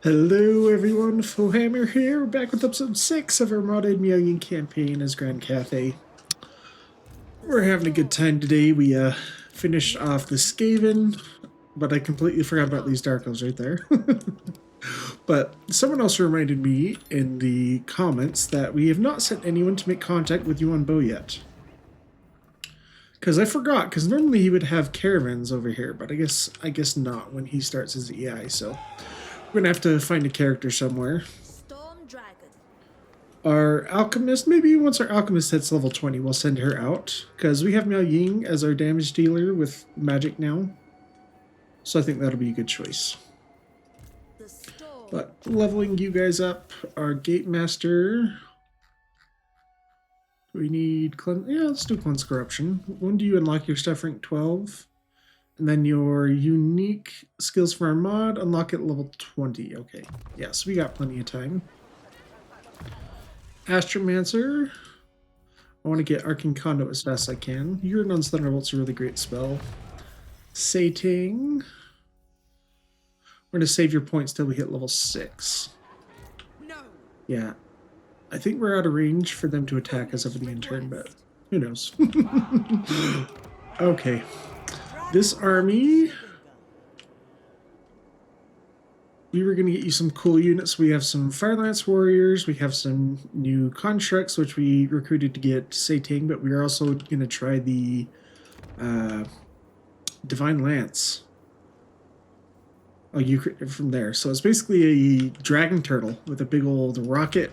Hello everyone, Warhammer here. We're back with episode 6 of our modded Million campaign as Grand Cathay. We're having a good time today. We finished off the Skaven, but I completely forgot about these Dark Elves right there. But someone else reminded me in the comments that we have not sent anyone to make contact with you on Bow yet. Because I forgot, because normally he would have Caravans over here, but I guess not when he starts his EI, so we're gonna have to find a character somewhere. Storm Dragon. Our alchemist, maybe once our alchemist hits level 20, we'll send her out. Because we have Miao Ying as our damage dealer with magic now. So I think that'll be a good choice. But leveling you guys up, our gate master. We need cleanse. Yeah, let's do cleanse corruption. When do you unlock your stuff rank 12? And then your unique skills for our mod, unlock at level 20. Okay, yes, we got plenty of time. Astromancer. I want to get Arcane Conduit as fast as I can. Uranon's Thunderbolt's a really great spell. Sating. We're going to save your points till we hit level 6. No. Yeah. I think we're out of range for them to attack us over the intern, but who knows? Okay. This army, we were going to get you some cool units. We have some Firelance Warriors. We have some new constructs, which we recruited to get Sating, but we are also going to try the Divine Lance. Oh, you from there. So it's basically a dragon turtle with a big old rocket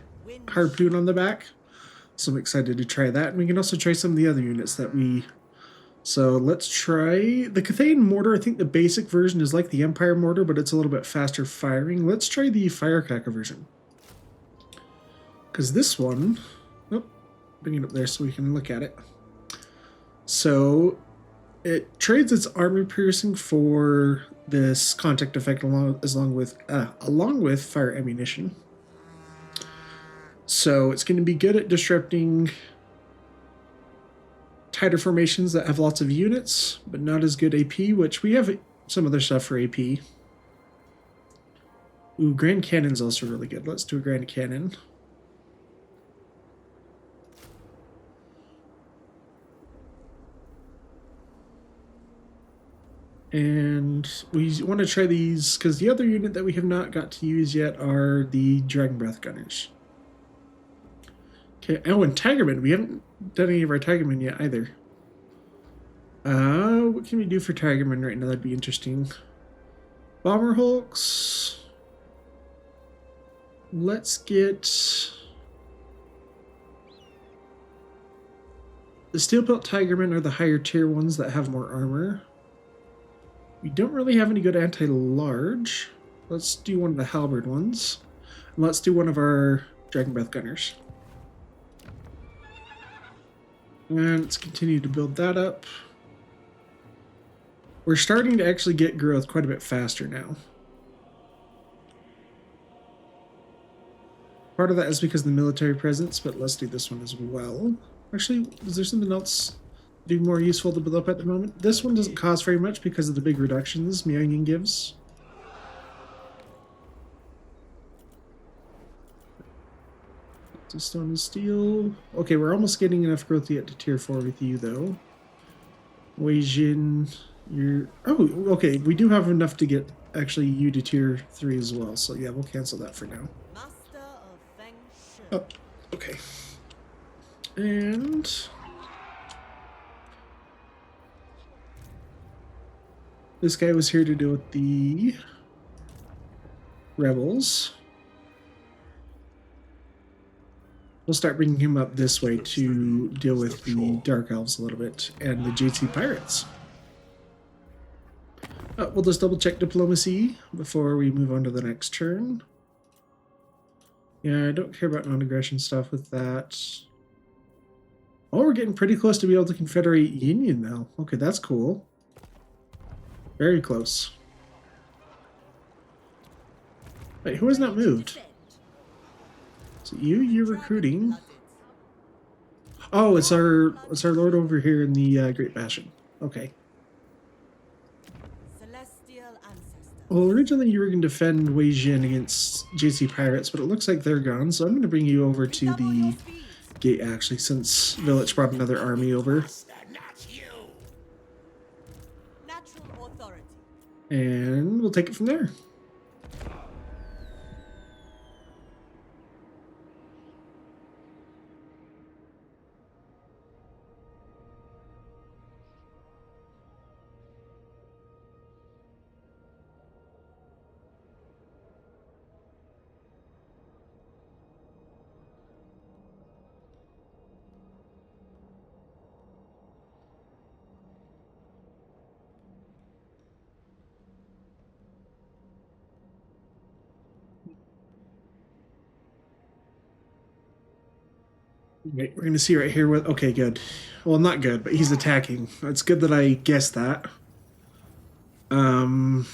harpoon on the back. So I'm excited to try that. And we can also try some of the other units that we... So let's try the Cathay mortar. I think the basic version is like the Empire mortar, but it's a little bit faster firing. Let's try the Firecracker version. Because this one... Oh, bring it up there so we can look at it. So it trades its armor piercing for this contact effect along with fire ammunition. So it's going to be good at disrupting tighter formations that have lots of units, but not as good AP, which we have some other stuff for AP. Ooh, Grand Cannon's also really good. Let's do a Grand Cannon. And we want to try these, because the other unit that we have not got to use yet are the Dragon Breath Gunners. Okay, oh, and Tigerman. We haven't done any of our Tigerman yet either. What can we do for Tigerman right now? That'd be interesting. Bomber Hulks. Let's get the Steel Pelt Tigermen are the higher tier ones that have more armor. We don't really have any good anti-large. Let's do one of the halberd ones. And let's do one of our Dragon Breath Gunners. And let's continue to build that up. We're starting to actually get growth quite a bit faster now. Part of that is because of the military presence, but let's do this one as well. Actually, is there something else be more useful to build up at the moment? This one doesn't cost very much because of the big reductions Miao Ying gives. Stone and steel. Okay, we're almost getting enough growth to get to tier 4 with you, though. Wei Jin, you're... Oh, okay, we do have enough to get, actually, you to tier 3 as well. So, yeah, we'll cancel that for now. Oh, okay. And... this guy was here to deal with the rebels. We'll start bringing him up this way to deal with the Dark Elves a little bit and the JC Pirates. We'll just double check diplomacy before we move on to the next turn. Yeah, I don't care about non-aggression stuff with that. Oh, we're getting pretty close to be able to confederate Union now. Okay, that's cool. Very close. Wait, who has not moved? So you're recruiting. Oh, it's our lord over here in the Great Bastion. Okay. Well, originally you were going to defend Wei Jin against JC Pirates, but it looks like they're gone, so I'm going to bring you over to Double your the speed. gate, actually, since Village brought another army over. Natural authority. And we'll take it from there. Right, we're going to see right here what... Okay, good. Well, not good, but he's attacking. It's good that I guessed that. A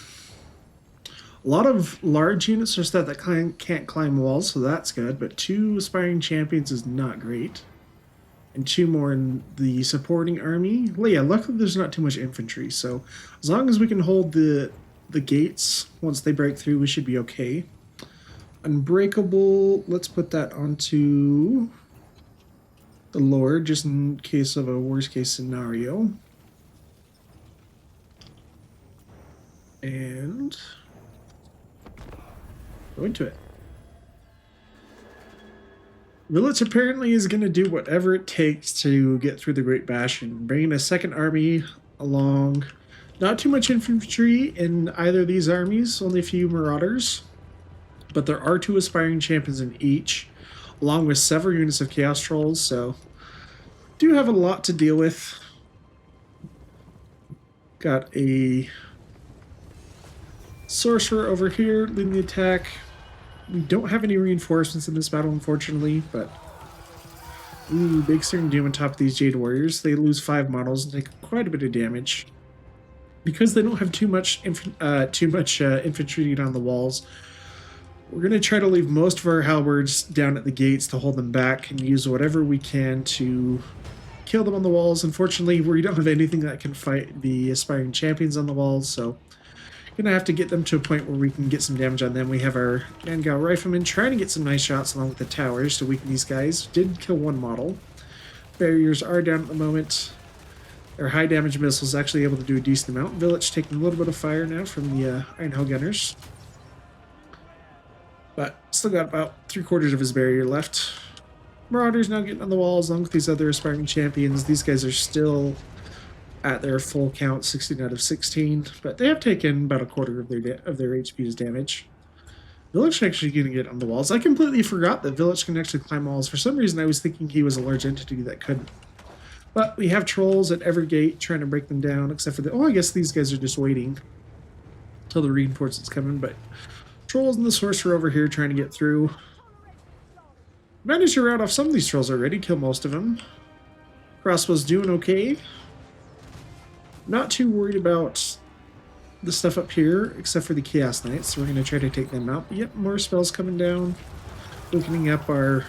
lot of large units are stuff that can't climb walls, so that's good. But 2 aspiring champions is not great. And 2 more in the supporting army. Well, yeah, luckily there's not too much infantry, so as long as we can hold the gates once they break through, we should be okay. Unbreakable, let's put that onto the Lord, just in case of a worst case scenario. And go into it. Village apparently is going to do whatever it takes to get through the Great Bastion, bringing a second army along. Not too much infantry in either of these armies, only a few marauders, but there are 2 aspiring champions in each, along with several units of Chaos Trolls, so do have a lot to deal with. Got a Sorcerer over here leading the attack. We don't have any reinforcements in this battle, unfortunately, but... Ooh, big Searing Doom on top of these Jade Warriors. They lose 5 models and take quite a bit of damage. Because they don't have too much infantry on the walls, we're going to try to leave most of our halberds down at the gates to hold them back and use whatever we can to kill them on the walls. Unfortunately, we don't have anything that can fight the aspiring champions on the walls, so gonna have to get them to a point where we can get some damage on them. We have our Nangao Riflemen trying to get some nice shots along with the towers to weaken these guys. Did kill 1 model. Barriers are down at the moment. Our high damage missiles actually able to do a decent amount. Village taking a little bit of fire now from the Iron Hell Gunners. But still got about 3/4 of his barrier left. Marauders now getting on the walls along with these other aspiring champions. These guys are still at their full count, 16 out of 16, but they have taken about 1/4 of their HP's damage. Village actually going to get on the walls. I completely forgot that Village can actually climb walls. For some reason, I was thinking he was a large entity that couldn't. But we have trolls at every gate trying to break them down, except for the... Oh, I guess these guys are just waiting until the reinforcements come in, but trolls and the sorcerer over here trying to get through. Managed to rout off some of these trolls already, kill most of them. Crossbow's doing okay. Not too worried about the stuff up here, except for the Chaos Knights. So we're going to try to take them out. But yep, more spells coming down. Opening up our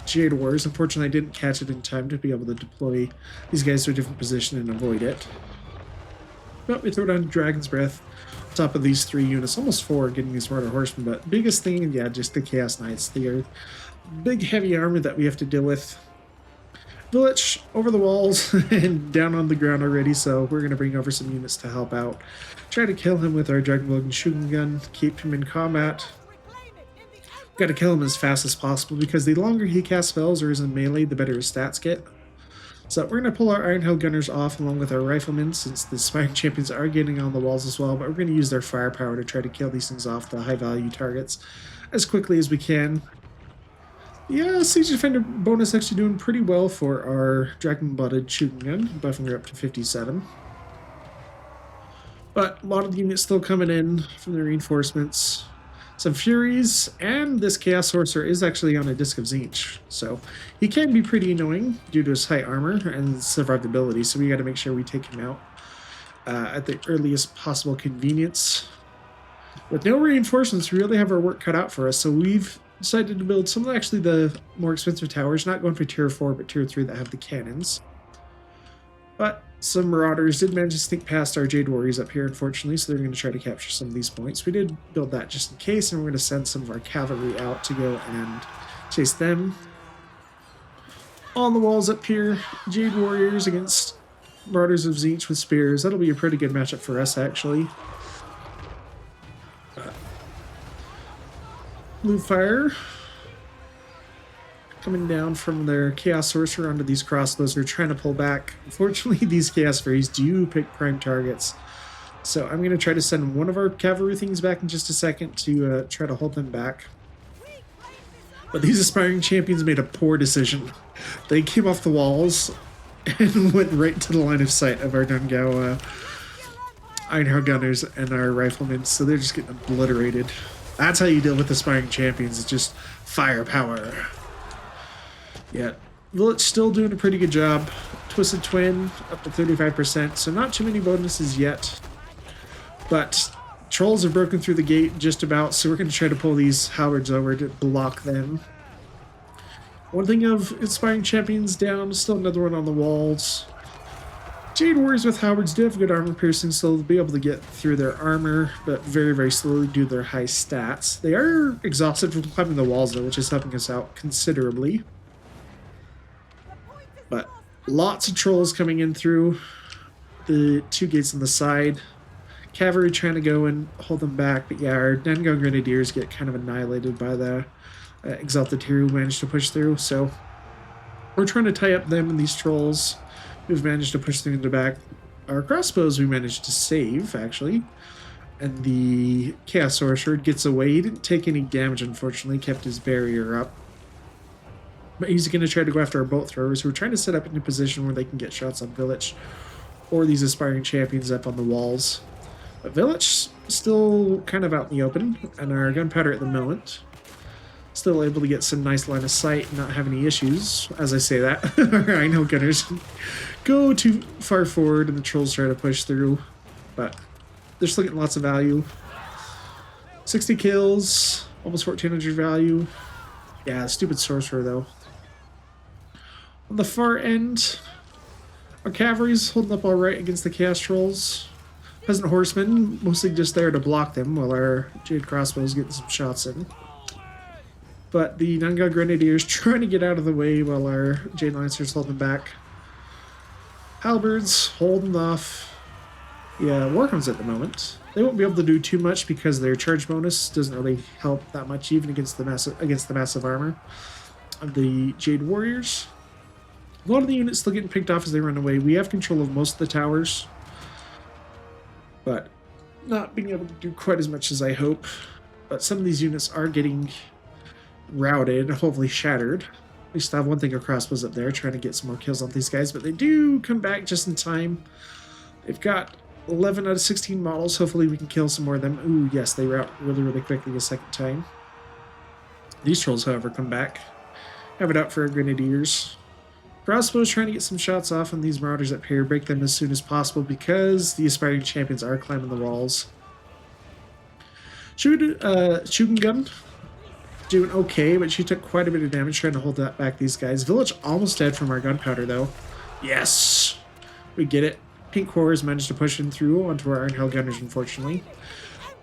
Jade Wars. Unfortunately, I didn't catch it in time to be able to deploy these guys to a different position and avoid it. But we throw down Dragon's Breath on top of these 3 units. Almost 4 getting these Martyr Horsemen. But biggest thing, yeah, just the Chaos Knights. They are big, heavy armor that we have to deal with. Village over the walls and down on the ground already, so we're going to bring over some units to help out. Try to kill him with our Dragonblade and Shooting Gun, keep him in combat. Got to kill him as fast as possible, because the longer he casts spells or is in melee, the better his stats get. So we're going to pull our Iron Hell Gunners off along with our Riflemen, since the Spine Champions are getting on the walls as well, but we're going to use their firepower to try to kill these things off, the high-value targets, as quickly as we can. Yeah, Siege Defender bonus actually doing pretty well for our Dragon-Blooded Shooting Gun, buffing her up to 57. But a lot of the units still coming in from the reinforcements. Some Furies, and this Chaos Sorcerer is actually on a Disc of Zinch, so he can be pretty annoying due to his high armor and survivability, so we got to make sure we take him out at the earliest possible convenience. With no reinforcements, we really have our work cut out for us, so we've decided to build some of actually the more expensive towers, not going for tier 4 but tier 3 that have the cannons. But some Marauders did manage to sneak past our Jade Warriors up here, unfortunately, so they're going to try to capture some of these points. We did build that just in case, and we're going to send some of our cavalry out to go and chase them. On the walls up here, Jade Warriors against Marauders of Tzeentch with spears. That'll be a pretty good matchup for us, actually. Blue Fire coming down from their Chaos Sorcerer onto these crossbows. They're trying to pull back. Unfortunately, these Chaos Fairies do pick prime targets. So I'm going to try to send one of our cavalry things back in just a second to try to hold them back. But these aspiring champions made a poor decision. They came off the walls and went right to the line of sight of our Dungao Ironhound Gunners and our Riflemen, so they're just getting obliterated. That's how you deal with aspiring champions, it's just firepower. Yeah, Village still doing a pretty good job. Twisted Twin up to 35%, so not too many bonuses yet. But Trolls have broken through the gate just about, so we're going to try to pull these Halberds over to block them. One thing of inspiring champions down, still another one on the walls. Jade Warriors with Halberds do have good armor piercing, so they'll be able to get through their armor, but very, very slowly due to their high stats. They are exhausted from climbing the walls, though, which is helping us out considerably. But lots of Trolls coming in through the two gates on the side. Cavalry trying to go and hold them back, but yeah, our Dungao Grenadiers get kind of annihilated by the Exalted Hero who managed to push through, so we're trying to tie up them and these Trolls who've managed to push through in the back. Our crossbows we managed to save, actually, and the Chaos Sorcerer gets away. He didn't take any damage, unfortunately, kept his barrier up. But he's going to try to go after our bolt throwers, who are trying to set up in a position where they can get shots on Village or these aspiring champions up on the walls. But Village still kind of out in the open, and our gunpowder at the moment still able to get some nice line of sight and not have any issues. As I say that, our Ironhound Gunners go too far forward and the Trolls try to push through, but they're still getting lots of value. 60 kills, almost 1400 value. Yeah, stupid Sorcerer though. On the far end, our cavalry's holding up alright against the Chaos Trolls. Peasant Horsemen, mostly just there to block them while our Jade Crossbows getting some shots in. But the Dungao Grenadiers trying to get out of the way while our Jade Lancers hold them back. Halberds holding off. Yeah, Warhounds at the moment. They won't be able to do too much because their charge bonus doesn't really help that much, even against the massive armor of the Jade Warriors. A lot of the units still getting picked off as they run away. We have control of most of the towers, but not being able to do quite as much as I hope. But some of these units are getting routed, hopefully shattered. We still have one thing of crossbows up there trying to get some more kills on these guys, but they do come back just in time. They've got 11 out of 16 models. Hopefully we can kill some more of them. Ooh, yes, they rout really, really quickly a second time. These Trolls, however, come back. Have it out for our Grenadiers. Crossbows trying to get some shots off on these Marauders up here, break them as soon as possible because the aspiring champions are climbing the walls. Shooting gun doing okay, but she took quite a bit of damage trying to hold that back these guys. Village almost dead from our gunpowder though. Yes! We get it. Pink Horrors managed to push in through onto our Ironhound Gunners, unfortunately.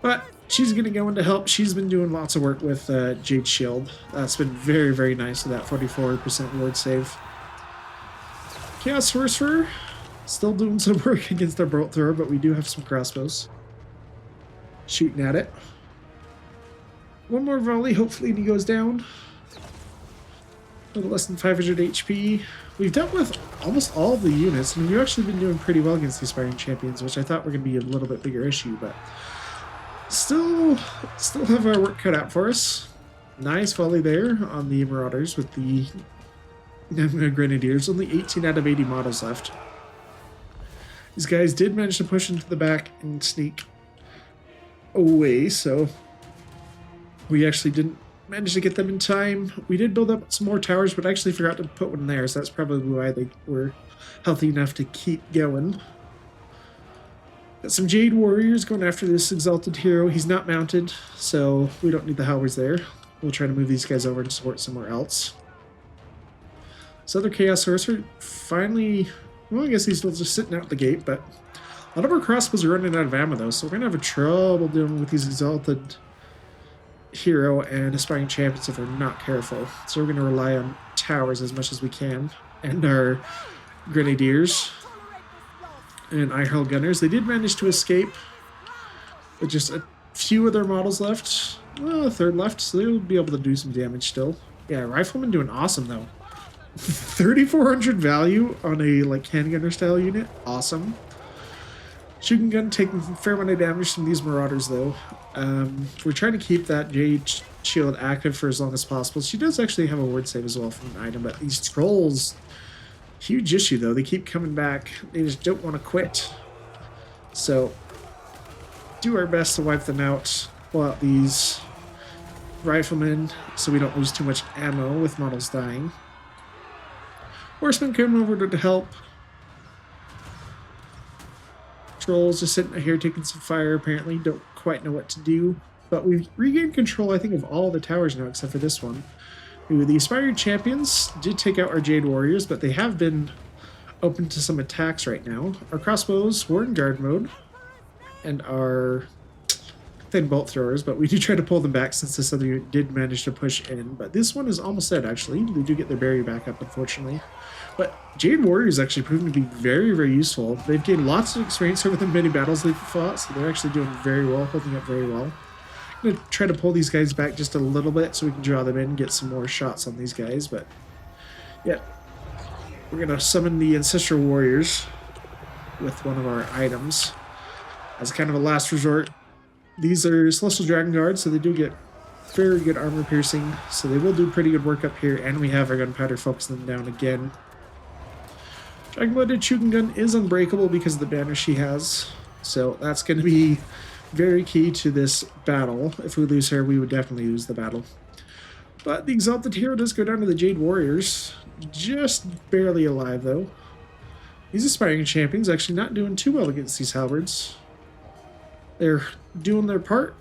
But she's going to go in to help. She's been doing lots of work with Jade Shield. That's been very, very nice with that 44% ward save. Chaos Sorcerer still doing some work against their bolt thrower, but we do have some crossbows. Shooting at it. One more volley, hopefully he goes down. A little less than 500 HP. We've dealt with almost all of the units, and we've actually been doing pretty well against the aspiring champions, which I thought were going to be a little bit bigger issue, but still have our work cut out for us. Nice volley there on the Marauders with the Grenadiers. Only 18 out of 80 models left. These guys did manage to push into the back and sneak away, so we actually didn't manage to get them in time. We did build up some more towers, but I actually forgot to put one there, so that's probably why they were healthy enough to keep going. Got some Jade Warriors going after this Exalted Hero. He's not mounted, so we don't need the Halberds there. We'll try to move these guys over and support somewhere else. This other Chaos Sorcerer finally Well, I guess he's still just sitting out the gate, but a lot of our crossbows are running out of ammo, though, so we're going to have trouble dealing with these exalted hero and aspiring champions if we're not careful. So we're going to rely on towers as much as we can, and our grenadiers and Iron gunners. They did manage to escape with just a few of their models left. Well, a third left, so they'll be able to do some damage still. Yeah, rifleman doing awesome though. 3,400 value on a like handgunner style unit. Awesome. Shooting gun taking a fair amount of damage from these marauders though. We're trying to keep that Jade shield active for as long as possible. She does actually have a ward save as well from an item, but these trolls, huge issue though. They keep coming back. They just don't want to quit. So do our best to wipe them out. Pull out these riflemen so we don't lose too much ammo with models dying. Horsemen coming over to help. Trolls just sitting here taking some fire, apparently. Don't quite know what to do. But we've regained control, I think, of all the towers now, except for this one. The Aspiring Champions did take out our Jade Warriors, but they have been open to some attacks right now. Our crossbows were in guard mode, and our thin bolt throwers, but we do try to pull them back since this other unit did manage to push in. But this one is almost dead, actually. They do get their barrier back up, unfortunately. But Jade Warriors actually proven to be very, very useful. They've gained lots of experience over the many battles they've fought, so they're actually doing very well, holding up very well. I'm going to try to pull these guys back just a little bit so we can draw them in and get some more shots on these guys, but yeah. We're going to summon the Ancestral Warriors with one of our items as kind of a last resort. These are Celestial Dragon Guards, so they do get very good armor piercing, so they will do pretty good work up here, and we have our gunpowder focusing them down again. Dragon-Blooded Shooting Gun is unbreakable because of the banner she has, so that's going to be very key to this battle. If we lose her, we would definitely lose the battle. But the Exalted Hero does go down to the Jade Warriors, just barely alive though. These Aspiring Champions actually not doing too well against these halberds. They're doing their part.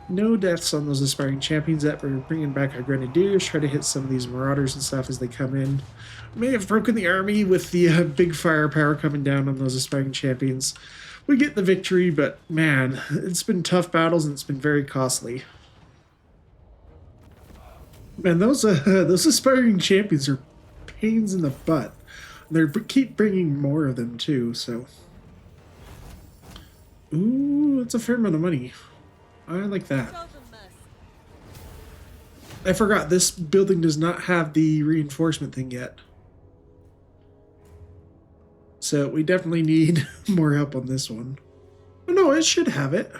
No deaths on those Aspiring Champions yet. We're bringing back our Grenadiers, try to hit some of these Marauders and stuff as they come in. May have broken the army with the big firepower coming down on those Aspiring Champions. We get the victory, but man, it's been tough battles and it's been very costly. Man, those Aspiring Champions are pains in the butt. They keep bringing more of them too, so... Ooh, that's a fair amount of money. I like that. I forgot, this building does not have the reinforcement thing yet. So we definitely need more help on this one. Oh no, it should have it.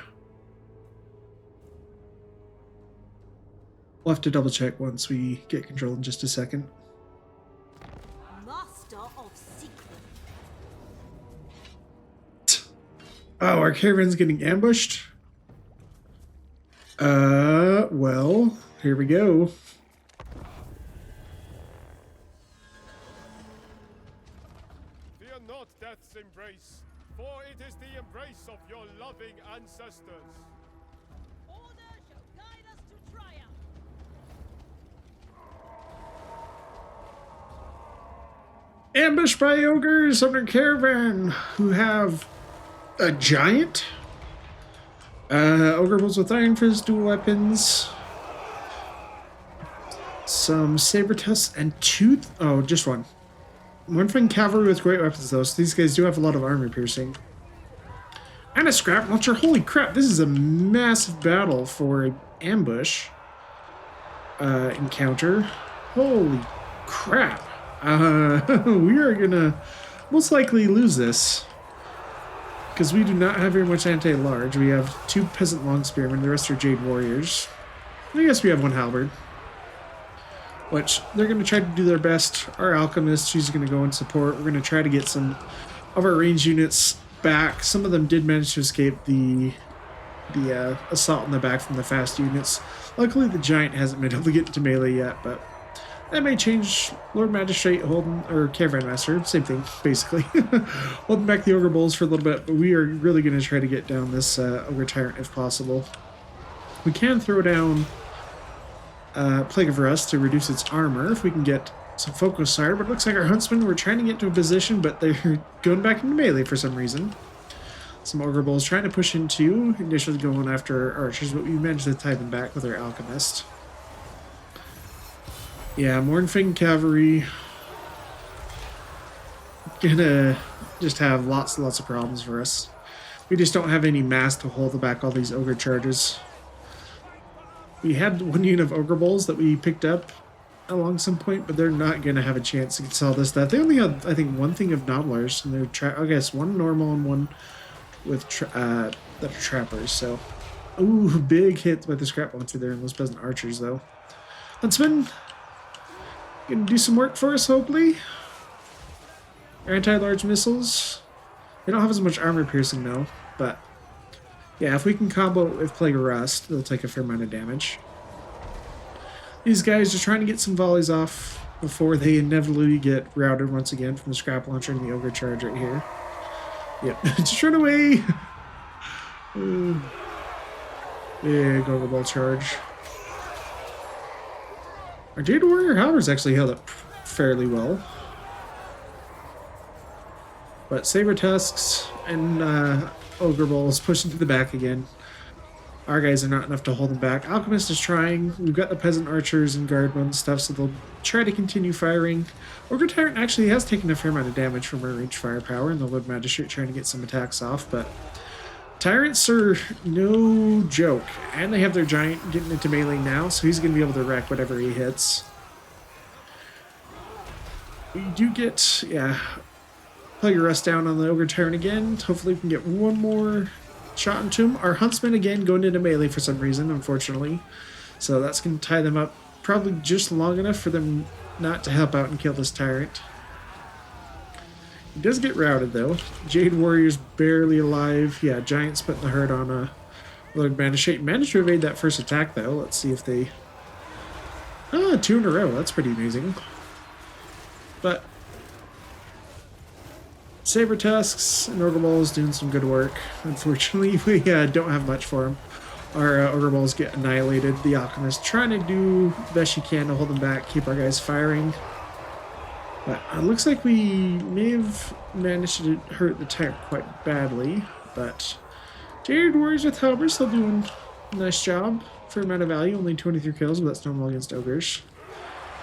We'll have to double check once we get control in just a second. Master of secrets. Oh, our caravan's getting ambushed? Well, here we go. Fear not death's embrace, for it is the embrace of your loving ancestors. Order shall guide us to triumph. Ambushed by ogres under caravan who have a giant. Ogre wolves with iron fist, dual weapons. Some saber tusks and two. Oh, just one. One from cavalry with great weapons though, so these guys do have a lot of armor piercing. And a scrap launcher. Holy crap, this is a massive battle for an ambush encounter. Holy crap. We are gonna most likely lose this. Because we do not have very much anti-large. We have two peasant long spearmen, the rest are Jade Warriors. I guess we have one halberd. Which they're going to try to do their best. Our alchemist, she's going to go in support. We're going to try to get some of our range units back. Some of them did manage to escape the assault in the back from the fast units. Luckily the giant hasn't been able to get into melee yet, but that may change. Lord Magistrate holding, or Caravan Master, same thing, basically. Holding back the Ogre Bulls for a little bit, but we are really going to try to get down this Ogre Tyrant if possible. We can throw down Plague of Rust to reduce its armor if we can get some focus fire, but it looks like our huntsmen were trying to get to a position, but they're going back into melee for some reason. Some ogre bulls trying to push into, initially going after our archers, but we managed to tie them back with our alchemist. Yeah, Mornfang cavalry gonna just have lots and lots of problems for us. We just don't have any mass to hold back all these ogre charges. We had one unit of ogre bulls that we picked up along some point, but they're not gonna have a chance to sell this stuff. They only have, I think, one thing of nobblers, and they're I guess one normal and one with that are trappers. So, ooh, big hit by the scrap launcher there, and those peasant archers though. Huntsman gonna do some work for us, hopefully. Anti-large missiles. They don't have as much armor piercing though, but yeah, if we can combo it with Plague of Rust, they'll take a fair amount of damage. These guys are trying to get some volleys off before they inevitably get routed once again from the scrap launcher and the ogre charge right here. Yep, just run away! Big ogre ball charge. Our Jade Warrior Halberds actually held up fairly well. But Saber Tusks and Ogre Bulls pushing to the back again. Our guys are not enough to hold them back. Alchemist is trying. We've got the Peasant Archers and Guardmen and stuff, so they'll try to continue firing. Ogre Tyrant actually has taken a fair amount of damage from our range firepower, and the Lord Magistrate trying to get some attacks off, but Tyrants are no joke. And they have their Giant getting into melee now, so he's going to be able to wreck whatever he hits. We do get, yeah, Plague of Rust down on the Ogre Tyrant again. Hopefully we can get one more shot into him. Our Huntsman again going into melee for some reason, unfortunately. So that's going to tie them up probably just long enough for them not to help out and kill this Tyrant. He does get routed though. Jade Warrior's barely alive. Yeah, Giant's putting the hurt on a Lord Magistrate. Managed to evade that first attack though. Let's see if they... Ah, 2 in a row. That's pretty amazing. But Saber Tusks and Ogre Balls doing some good work. Unfortunately, we don't have much for them. Our Ogre Balls get annihilated. The Alchemist trying to do the best she can to hold them back, keep our guys firing. But it looks like we may have managed to hurt the Tyrant quite badly. But Jade Warriors with Halberd still doing a nice job for amount of value. Only 23 kills, but that's normal against Ogres.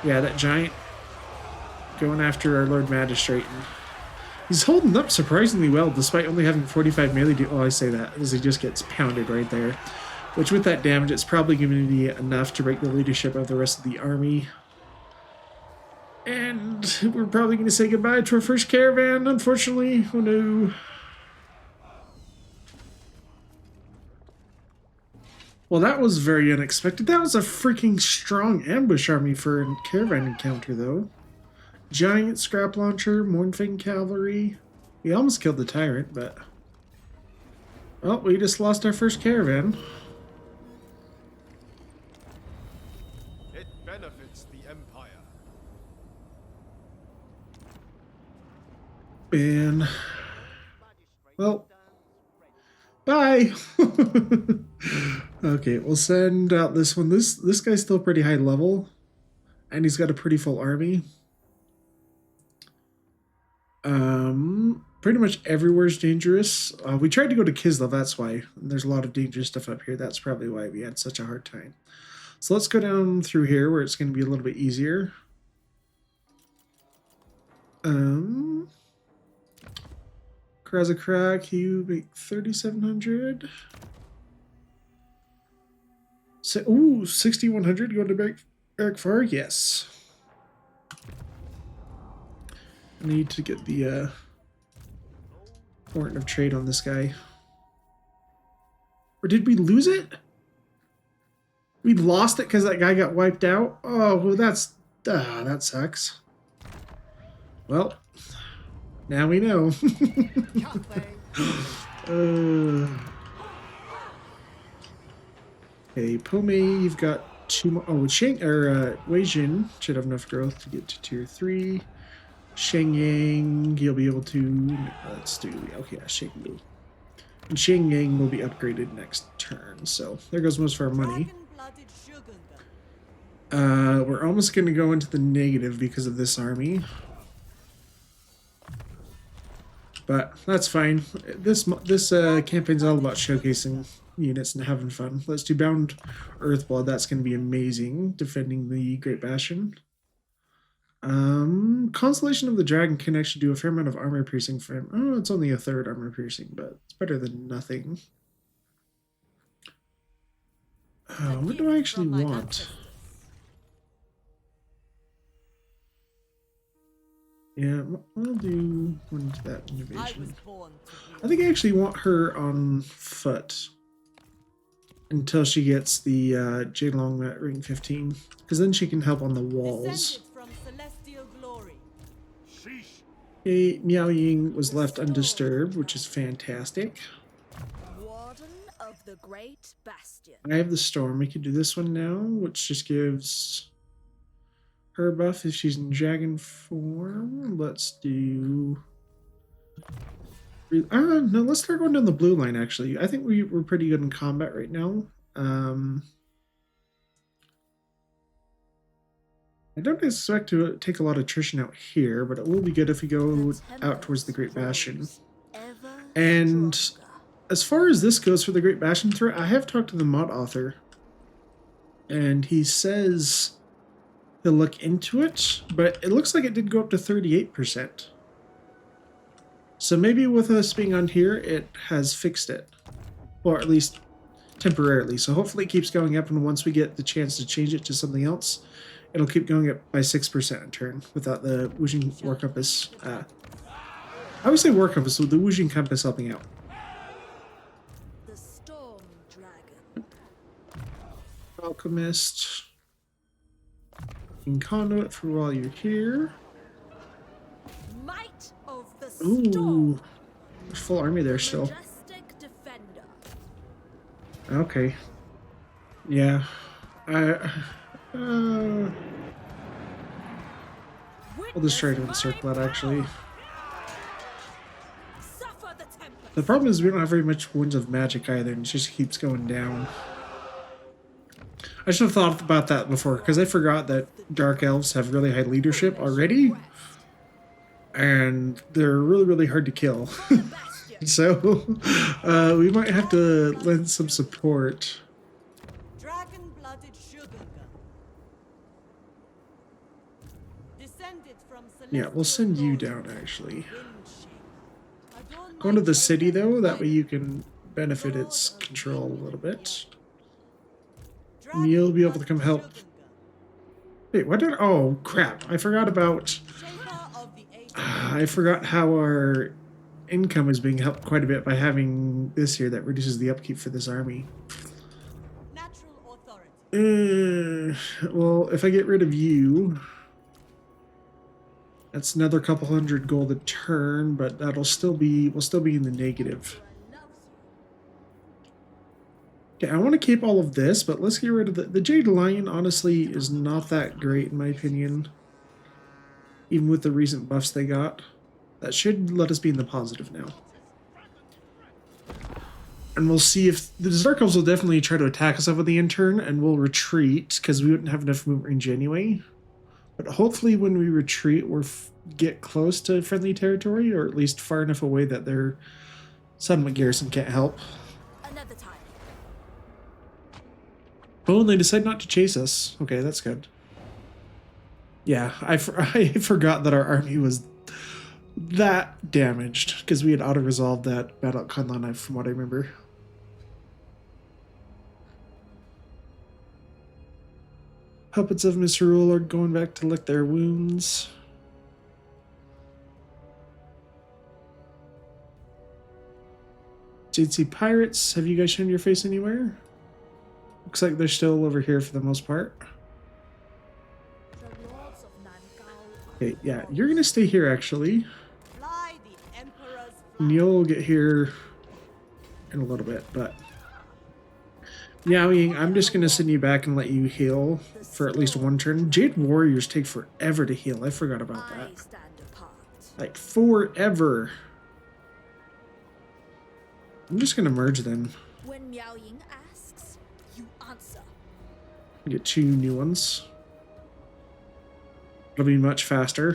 Yeah, that Giant going after our Lord Magistrate. And he's holding up surprisingly well, despite only having 45 melee. Oh, I say that as he just gets pounded right there. Which, with that damage, it's probably going to be enough to break the leadership of the rest of the army. And we're probably going to say goodbye to our first caravan, unfortunately. Oh no. Well, that was very unexpected. That was a freaking strong ambush army for a caravan encounter, though. Giant scrap launcher, Mornfang cavalry. We almost killed the Tyrant, but... well, we just lost our first caravan. It benefits the Empire. And... well... bye! Okay, we'll send out this one. This guy's still pretty high level. And he's got a pretty full army. Pretty much everywhere's dangerous. We tried to go to Kislev, that's why. And there's a lot of dangerous stuff up here. That's probably why we had such a hard time. So let's go down through here where it's going to be a little bit easier. Krazakrak, you make 3,700. So, ooh, 6,100 going to Eric Farr? Yes. I need to get the warrant of trade on this guy. Or did we lose it? We lost it because that guy got wiped out? Oh, well, that sucks. Well, now we know. Okay, Pome, you've got 2 more. Oh, Wei Jin should have enough growth to get to tier 3. Shenyang, you'll be able to... let's do... okay, yeah, Shenyang. And Shenyang will be upgraded next turn. So, there goes most of our money. We're almost going to go into the negative because of this army. But that's fine. This campaign's all about showcasing units and having fun. Let's do Bound Earthblood. That's going to be amazing, defending the Great Bastion. Constellation of the Dragon can actually do a fair amount of armor piercing for him. Oh, it's only a third armor piercing, but it's better than nothing. What do I actually want? Yeah, I'll do one to that innovation. I think I actually want her on foot until she gets the Jade Long at ring 15, because then she can help on the walls. Okay, Miao Ying was left undisturbed, which is fantastic. Warden of the Great Bastion. I have the Storm. We can do this one now, which just gives her buff if she's in dragon form. Let's do... no, let's start going down the blue line, actually. I think we're pretty good in combat right now. I don't expect to take a lot of attrition out here, but it will be good if we go out towards the Great Bastion. And as far as this goes for the Great Bastion threat, I have talked to the mod author, and he says he'll look into it, but it looks like it did go up to 38%. So maybe with us being on here, it has fixed it, or at least temporarily. So hopefully it keeps going up, and once we get the chance to change it to something else, it'll keep going up by 6% a turn without the Wujing War Compass. I would say War Compass with the Wujing Compass helping out. The Storm Dragon. Alchemist. And Conduit for while you're here. Might of the Storm. Ooh, full army there still. Majestic Defender. Okay. Yeah. We'll just try to encircle that, actually. Suffer the tempest. The problem is we don't have very much Winds of Magic either, and it just keeps going down. I should have thought about that before, because I forgot that Dark Elves have really high leadership already, and they're really, really hard to kill. So, we might have to lend some support. Dragon-blooded sugar gun. Descended from Yeah, we'll send you down, actually. Adorn Go into the city, though, that way you can benefit its control a little bit. And you'll be able to come help. Wait, what did... Oh, crap. I forgot about... I forgot how our income is being helped quite a bit by having this here that reduces the upkeep for this army. Natural authority. Well, if I get rid of you... That's another couple hundred gold a turn, but that'll still be... We'll still be in the negative. Okay, I want to keep all of this, but let's get rid of the Jade Lion. Honestly, is not that great in my opinion. Even with the recent buffs they got. That should let us be in the positive now. And we'll see if... The Dark Elves will definitely try to attack us over the end turn, and we'll retreat, because we wouldn't have enough movement range anyway. But hopefully when we retreat, we'll get close to friendly territory, or at least far enough away that their settlement garrison can't help. Another time. Oh, and they decide not to chase us. Okay, that's good. Yeah, I forgot that our army was that damaged, because we had auto-resolved that battle at Kunlun knife from what I remember. Puppets of Misrule are going back to lick their wounds. JC Pirates, have you guys shown your face anywhere? Looks like they're still over here for the most part. Okay, yeah, you're gonna stay here actually. And you'll get here in a little bit, but Miao Ying, I'm just gonna send you back and let you heal for at least one turn. Jade Warriors take forever to heal. I forgot about that. Like forever. I'm just gonna merge them. When Miao Ying asks, you answer. Get two new ones. It'll be much faster.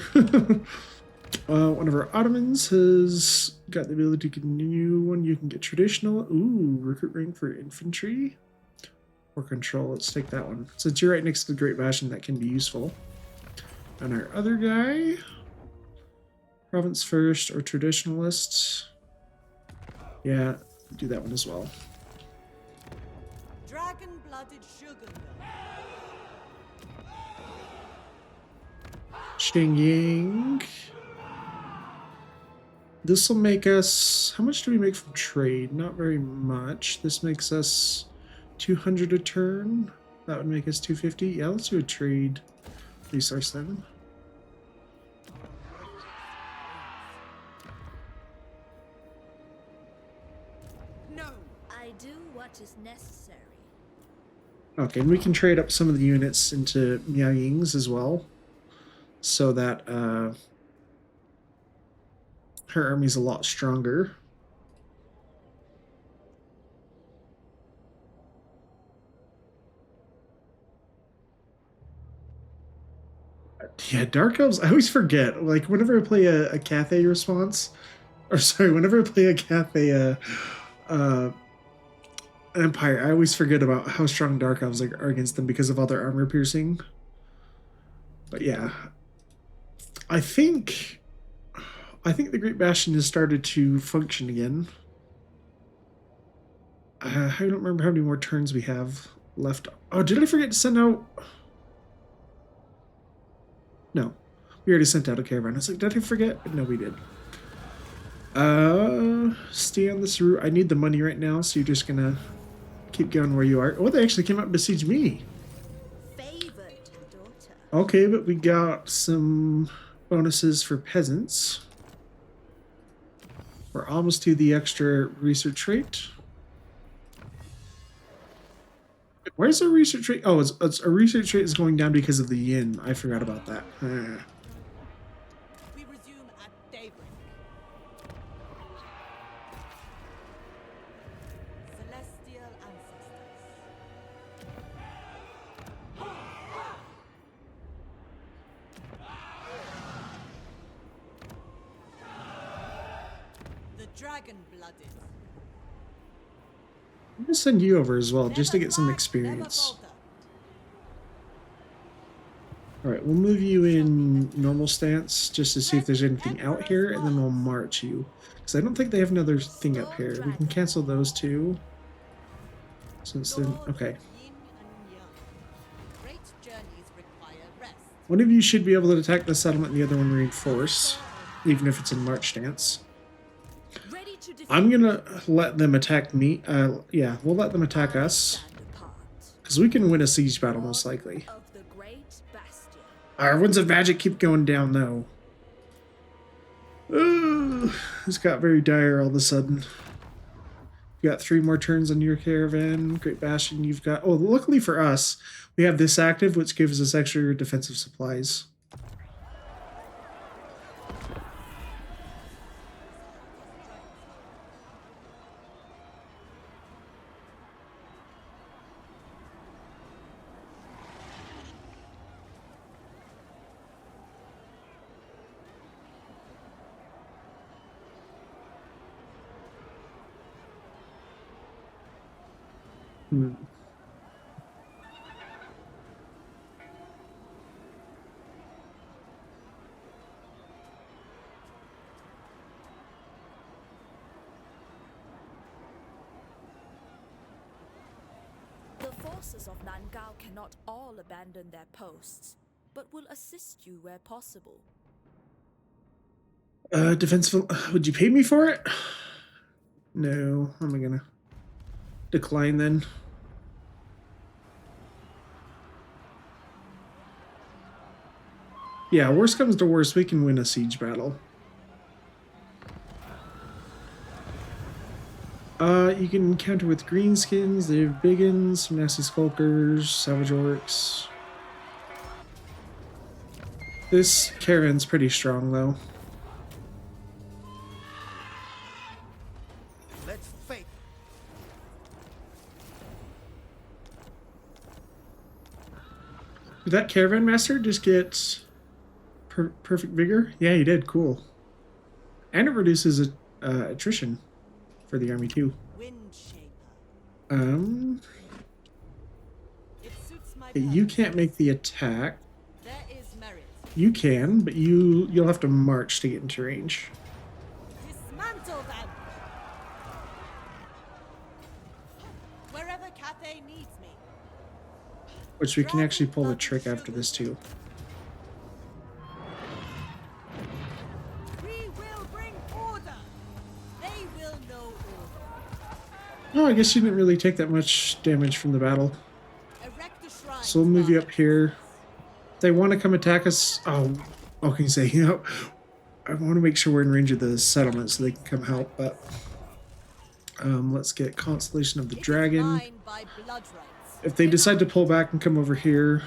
One of our Ottomans has got the ability to get a new one. You can get traditional. Ooh, recruit rank for infantry or control. Let's take that one. Since you're right next to the Great Bastion, that can be useful. And our other guy, province first or traditionalist. Yeah, do that one as well. Dragon-blooded sugar. Xingying. This will make us... How much do we make from trade? Not very much. This makes us 200 a turn. That would make us 250. Yeah, let's do a trade resource then. No, I do what is necessary. Okay, and we can trade up some of the units into Miaoying's as well, so that her army's a lot stronger. Yeah, Dark Elves, I always forget. Like, whenever I play a Cathay response, or sorry, whenever I play a Cathay Empire, I always forget about how strong Dark Elves are against them because of all their armor piercing. But yeah, I think the Great Bastion has started to function again. I don't remember how many more turns we have left. Oh, did I forget to send out? No, we already sent out a caravan. I was like, did I forget? But no, we did. Stay on this route. I need the money right now, so you're just gonna keep going where you are. Oh, they actually came out and besieged me. Favored daughter. Okay, but we got some bonuses for peasants. We're almost to the extra research rate. Where's our research rate? Oh, our research rate is going down because of the yen. I forgot about that. We resume at daybreak. Celestial ancestors. The dragon-blooded. I'm gonna send you over as well, just to get some experience. Alright, we'll move you in normal stance, just to see if there's anything out here, and then we'll march you. Because I don't think they have another thing up here. We can cancel those two. Since then, okay. Great journeys require rest. One of you should be able to attack the settlement, and the other one reinforce, even if it's in march stance. Ready to defend. I'm gonna let them attack me. Yeah, we'll let them attack us. Because we can win a siege battle, most likely. Of the great bastion. Our winds of magic keep going down, though. It's got very dire all of a sudden. You got 3 more turns on your caravan. Great Bastion, you've got... Oh, luckily for us, we have this active, which gives us extra defensive supplies. The forces of Nangao cannot all abandon their posts, but will assist you where possible. Defensive... Would you pay me for it? No. How am I gonna decline then? Yeah, worst comes to worst, we can win a siege battle. You can counter with greenskins, they have biggins, some nasty skulkers, savage orcs. This caravan's pretty strong though. Let's fight. Did that caravan master just get perfect vigor? Yeah, he did. Cool. And it reduces attrition for the army too. Wind shaper. It suits my You purpose. can't make the attack. There is merit. You can, but you'll have to march to get into range. Dismantle them. Wherever Cathay needs me. Which we can actually pull the trick after this too. We will bring order. They will know order. Oh, I guess you didn't really take that much damage from the battle. Erect a shrine. So we'll move you up here. If they want to come attack us, what can you say? You know, I want to make sure we're in range of the settlement so they can come help. But let's get Constellation of the Dragon. If they decide to pull back and come over here,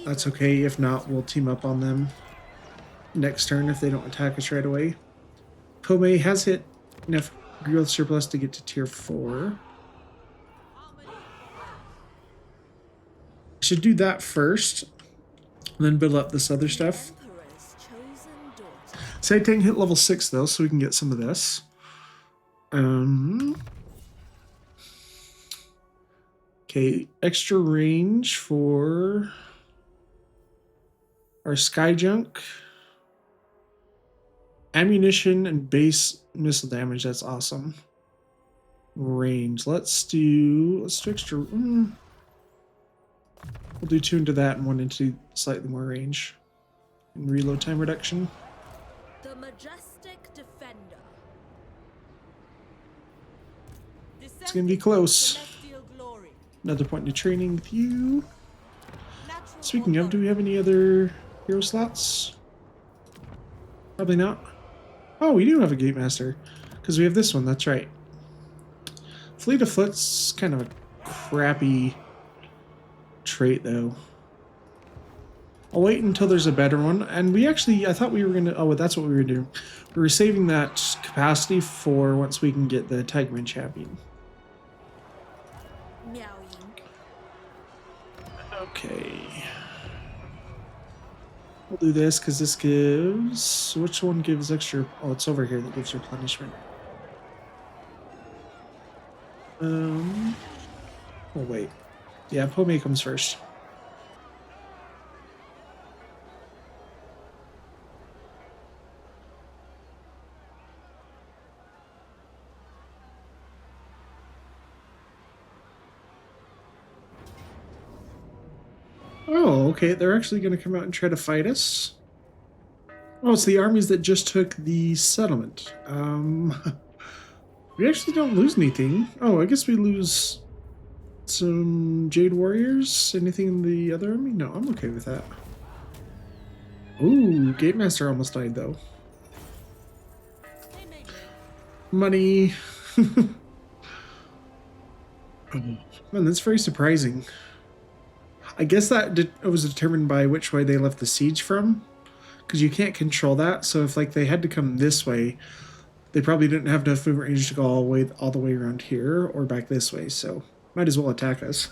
that's okay. If not, we'll team up on them next turn if they don't attack us right away. Pome has hit enough growth surplus to get to tier 4. Should do that first, then build up this other stuff. Emperor's chosen daughter. Saitang hit level 6 though, so we can get some of this. Okay, extra range for our sky junk. Ammunition and base missile damage, that's awesome. Range, let's do extra. We'll do 2 into that and 1 into slightly more range. And reload time reduction. The majestic defender. It's gonna be close. Another point into training with you. Speaking of, do we have any other hero slots? Probably not. Oh, we do have a Gate Master. Because we have this one, that's right. Fleet of Foot's kind of a crappy trait, though. I'll wait until there's a better one. And we actually, I thought we were going to... Oh, that's what we were doing. We were saving that capacity for once we can get the Tigerman Champion. Meowing. Okay. We'll do this because this gives... Which one gives extra... Oh, it's over here that gives replenishment. Oh, wait. Yeah, Pome comes first. Oh, okay. They're actually going to come out and try to fight us. Oh, it's the armies that just took the settlement. We actually don't lose anything. Oh, I guess we lose some Jade Warriors. Anything in the other army? No, I'm okay with that. Ooh, Gate Master almost died, though. Money. Man, that's very surprising. I guess that was determined by which way they left the siege from, because you can't control that. So if like they had to come this way, they probably didn't have enough movement range to go all the way around here or back this way. So might as well attack us.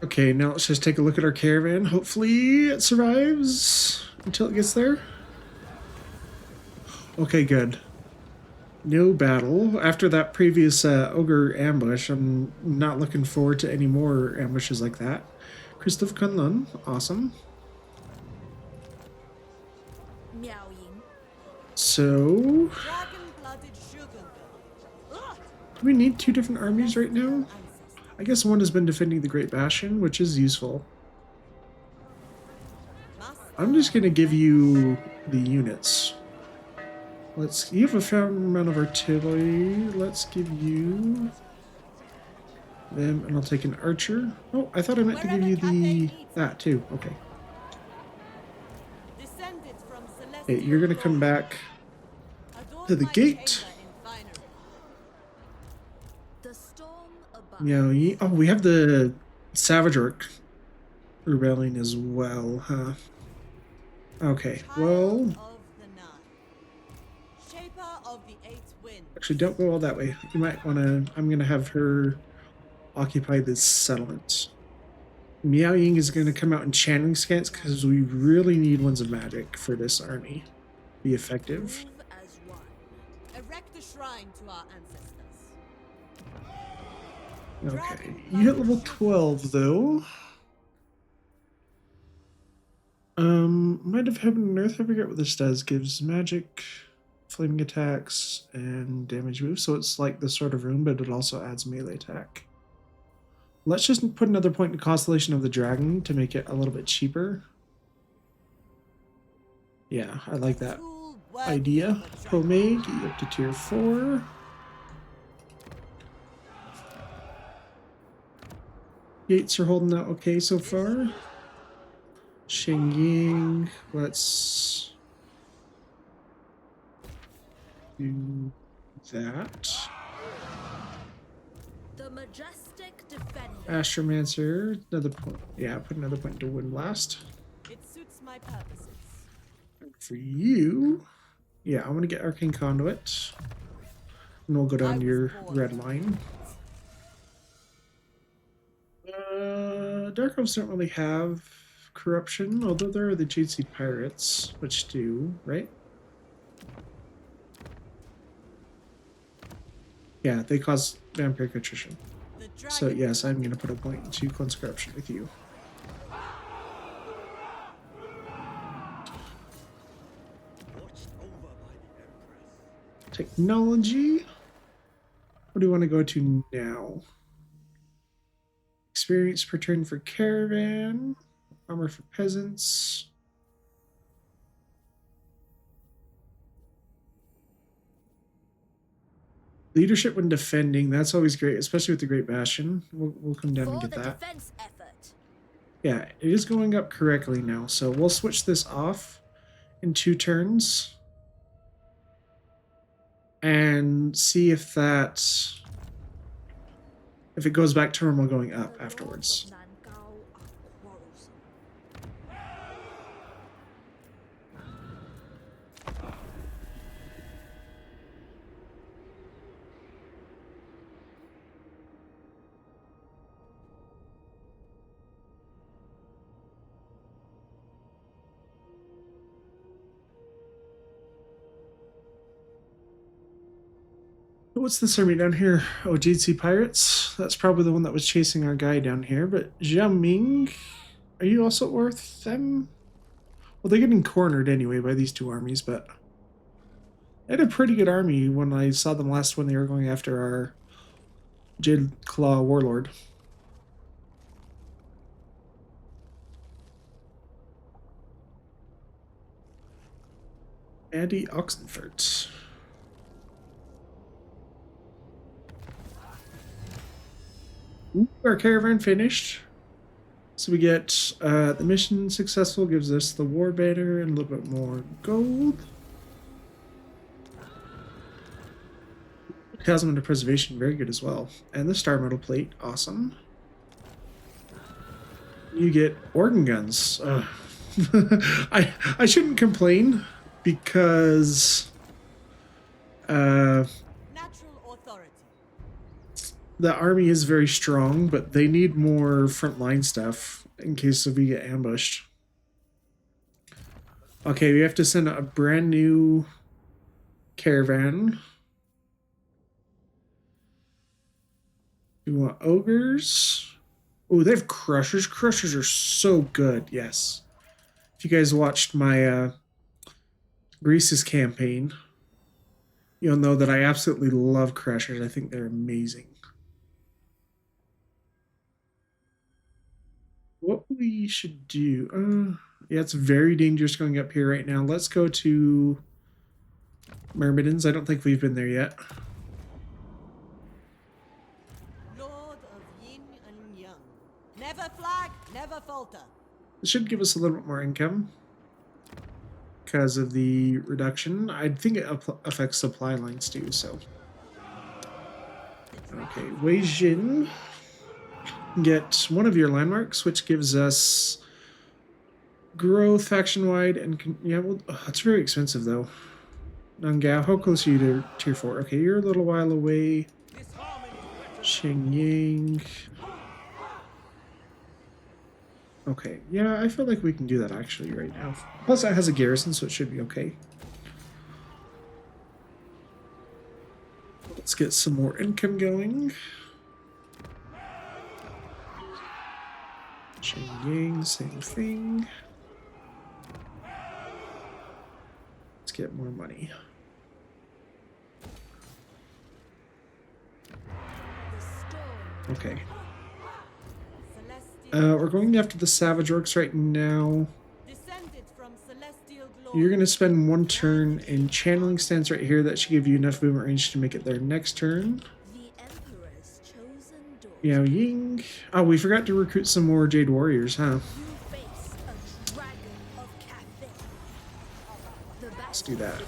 Okay, now let's just take a look at our caravan. Hopefully it survives until it gets there. Okay, good. No battle. After that previous ogre ambush, I'm not looking forward to any more ambushes like that. Christoph Kunlun, awesome. Meowing. So, Dragon-blooded sugar girl. do we need 2 different armies right now? I guess one has been defending the Great Bastion, which is useful. I'm just going to give you the units. You have a fair amount of artillery. Let's give you them, and I'll take an archer. Oh, I thought I meant to give you that too. Okay. Hey, you're gonna come back to the gate. The storm above. Yeah. Oh, we have the Savage Orc rebelling as well, huh? Okay. Well. Actually, don't go all that way. You might want to... I'm going to have her occupy this settlement. Miao Ying is going to come out in channeling scans because we really need ones of magic for this army to be effective. Move as one. Erect a shrine to our ancestors. Okay, you hit level 12 though. Might have Heaven and Earth. I forget what this does. Gives magic, flaming attacks, and damage moves. So it's like the Sword of Rune, but it also adds melee attack. Let's just put another point in Constellation of the Dragon to make it a little bit cheaper. Yeah, I like that idea. Pomade, you up to tier 4. Gates are holding out okay so far. Shengying, let's do that. The majestic defender. Astromancer, another point. Yeah, put another point into Wind Blast. It suits my purposes. For you, yeah, I'm gonna get Arcane Conduit, and we'll go down to your red line. Dark Elves don't really have corruption, although there are the Jade Seed Pirates, which do, right? Yeah, they cause vampiric attrition. So yes, I'm going to put a point into Cleanse Corruption with you. Technology. What do you want to go to now? Experience per turn for Caravan. Armor for Peasants. Leadership when defending, that's always great, especially with the Great Bastion. We'll come down and get that. Defense effort. Yeah, it is going up correctly now, so we'll switch this off in 2 turns and see if it goes back to normal going up afterwards. What's this army down here? Oh, Jade Sea Pirates. That's probably the one that was chasing our guy down here. But Jiaming, are you also worth them? Well, they're getting cornered anyway by these 2 armies, but they had a pretty good army when I saw them last when they were going after our Jade Claw Warlord. Andy Oxenfurt. Our caravan finished. So we get the mission successful, gives us the war banner and a little bit more gold. Chasm under preservation, very good as well. And the star metal plate, awesome. You get organ guns. I shouldn't complain because the army is very strong, but they need more frontline stuff in case we get ambushed. Okay, we have to send a brand new caravan. We want ogres. Oh, they have crushers. Crushers are so good, yes. If you guys watched my Greece's campaign, you'll know that I absolutely love crushers. I think they're amazing. What we should do... yeah, it's very dangerous going up here right now. Let's go to Myrmidons. I don't think we've been there yet. Lord of Yin and Yang. Never flag, never falter. This should give us a little bit more income because of the reduction. I think it affects supply lines too, so... Okay, Wei Jin. Get one of your landmarks, which gives us growth faction-wide, and yeah, well, it's very expensive though. Nangao, how close are you to tier 4? Okay, you're a little while away. Ching Ying. Okay, yeah, I feel like we can do that actually right now. Plus, that has a garrison, so it should be okay. Let's get some more income going. Ching Ying, same thing. Let's get more money. Okay. We're going after the Savage Orcs right now. You're going to spend one turn in channeling stance right here. That should give you enough movement range to make it their next turn. Yao Ying. Oh, we forgot to recruit some more Jade Warriors, huh? Let's do that.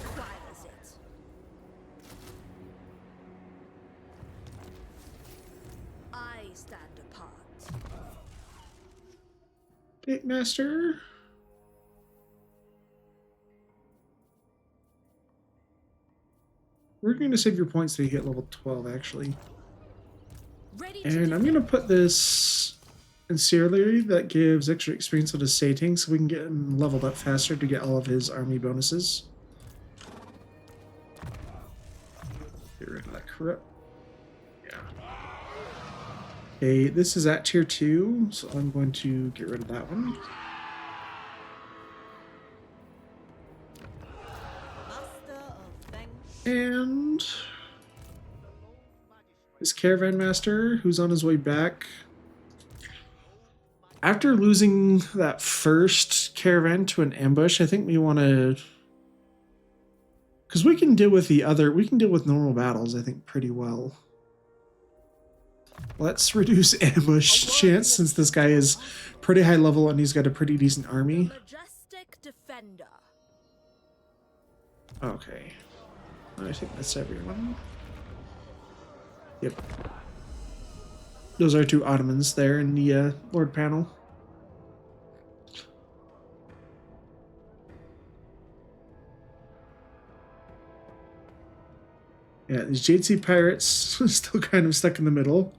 Big Master. We're going to save your points till you hit level 12, actually. And I'm going to put this ancillary that gives extra experience with his Sating so we can get him leveled up faster to get all of his army bonuses. Get rid of that corrupt. Yeah. Okay, this is at tier 2, so I'm going to get rid of that one. And this Caravan Master, who's on his way back. After losing that first caravan to an ambush, I think we want to... Because we can deal with we can deal with normal battles, I think, pretty well. Let's reduce ambush chance, since this guy is pretty high level and he's got a pretty decent army. Okay. I think that's everyone. Yep. Those are 2 Ottomans there in the Lord panel. Yeah, these Jade Sea Pirates still kind of stuck in the middle.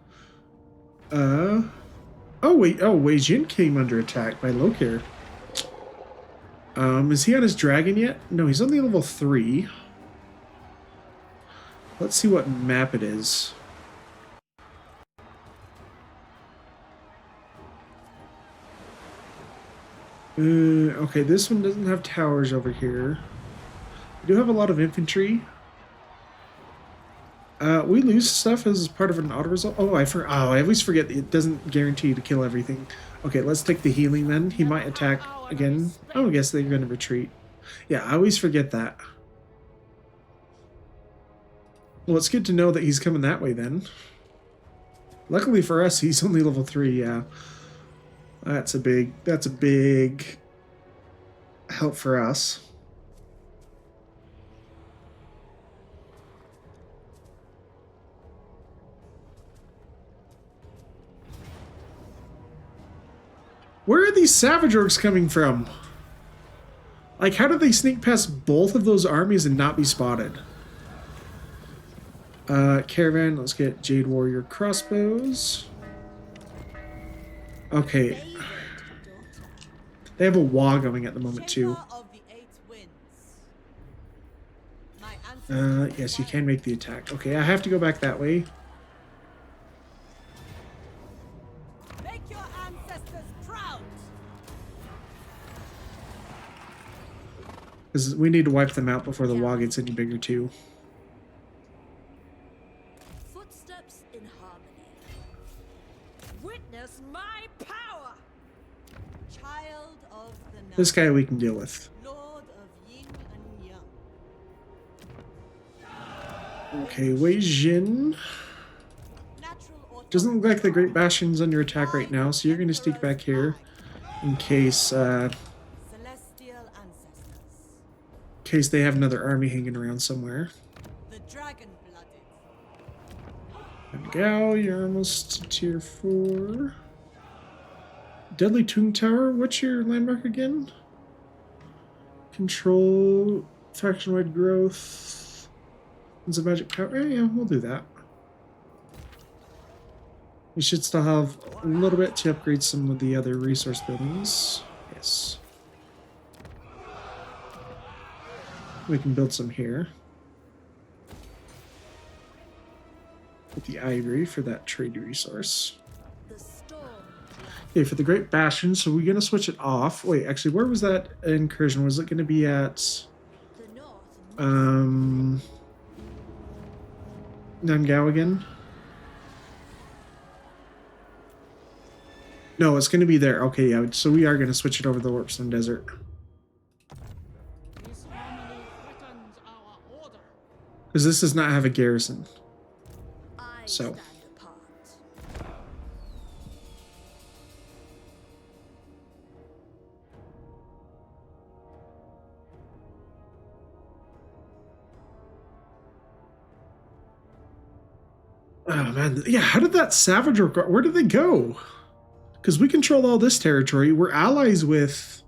Oh wait, Wei Jin came under attack by Lokir. Is he on his dragon yet? No, he's only level 3. Let's see what map it is. Okay, this one doesn't have towers over here. We do have a lot of infantry. We lose stuff as part of an auto result. Oh, I always forget it doesn't guarantee to kill everything. Okay, let's take the healing then. He might attack again. Oh, I guess they're going to retreat. Yeah, I always forget that. Well, it's good to know that he's coming that way then. Luckily for us, he's only level 3, yeah. That's a big help for us. Where are these Savage Orcs coming from? Like, how did they sneak past both of those armies and not be spotted? Caravan, let's get Jade Warrior crossbows. Okay. They have a Wa going at the moment, too. Yes, you can make the attack. Okay, I have to go back that way. Make your ancestors proud. Because we need to wipe them out before the Wa gets any bigger, too. Footsteps in harmony. Witness my power. Child of the night. This guy we can deal with. Lord of yin and yang. Okay, Wei Jin. Doesn't look like the Great Bastion's under attack right now, so you're going to sneak back here in case they have another army hanging around somewhere. The dragon-blooded. And Gao, you're almost to tier 4. Deadly Tomb Tower, what's your landmark again? Control, faction-wide growth, and some magic power. Yeah, we'll do that. We should still have a little bit to upgrade some of the other resource buildings. Yes. We can build some here. With the ivory for that trade resource. The storm. Okay, for the Great Bastion, so we're going to switch it off. Wait, actually, where was that incursion? Was it going to be at... The north. Nangao again? No, it's going to be there. Okay, yeah, so we are going to switch it over to the Warpstone Desert. This harmony threatens our order. Because this does not have a garrison. I So. stand apart. Oh, man. Yeah, how did that Savage Orc... Where did they go? Because we control all this territory. We're allies with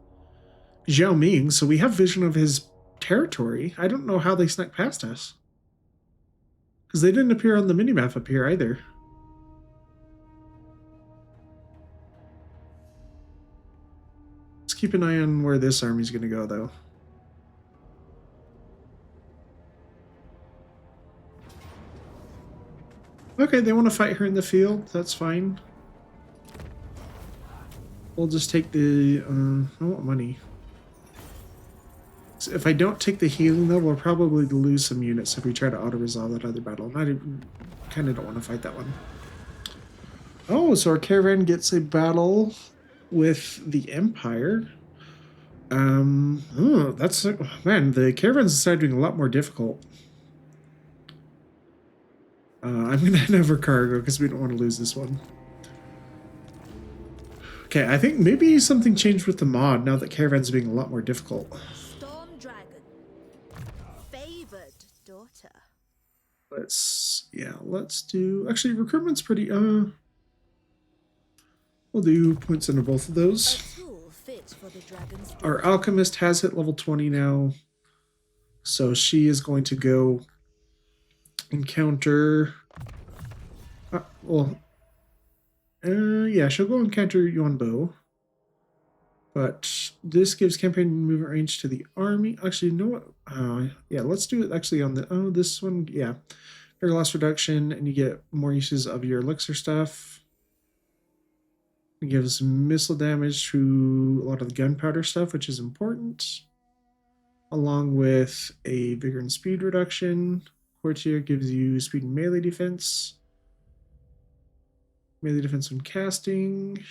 Zhao Ming, so we have vision of his territory. I don't know how they snuck past us. Because they didn't appear on the minimap up here either. Let's keep an eye on where this army's going to go, though. Okay, they want to fight her in the field. That's fine. We'll just take the... I want money. So if I don't take the healing, though, we'll probably lose some units if we try to auto-resolve that other battle. I kind of don't want to fight that one. Oh, so our caravan gets a battle with the Empire. Oh, that's... Man, the caravans decided doing a lot more difficult. I'm going to head over cargo because we don't want to lose this one. Okay, I think maybe something changed with the mod now that caravans are being a lot more difficult. Storm dragon. Favored daughter. Let's do... Actually, recruitment's pretty... We'll do points into both of A those. tool fit for the dragon's Our alchemist has hit level 20 now. So she is going to go encounter... yeah, she'll go encounter Yuan Bo. But this gives campaign movement range to the army. Actually, you know what? Yeah, let's do it actually on the... Oh, this one, yeah. Very loss reduction, and you get more uses of your elixir stuff. It gives missile damage to a lot of the gunpowder stuff, which is important. Along with a vigor and speed reduction. Courtier gives you speed and melee defense. Melee defense when casting.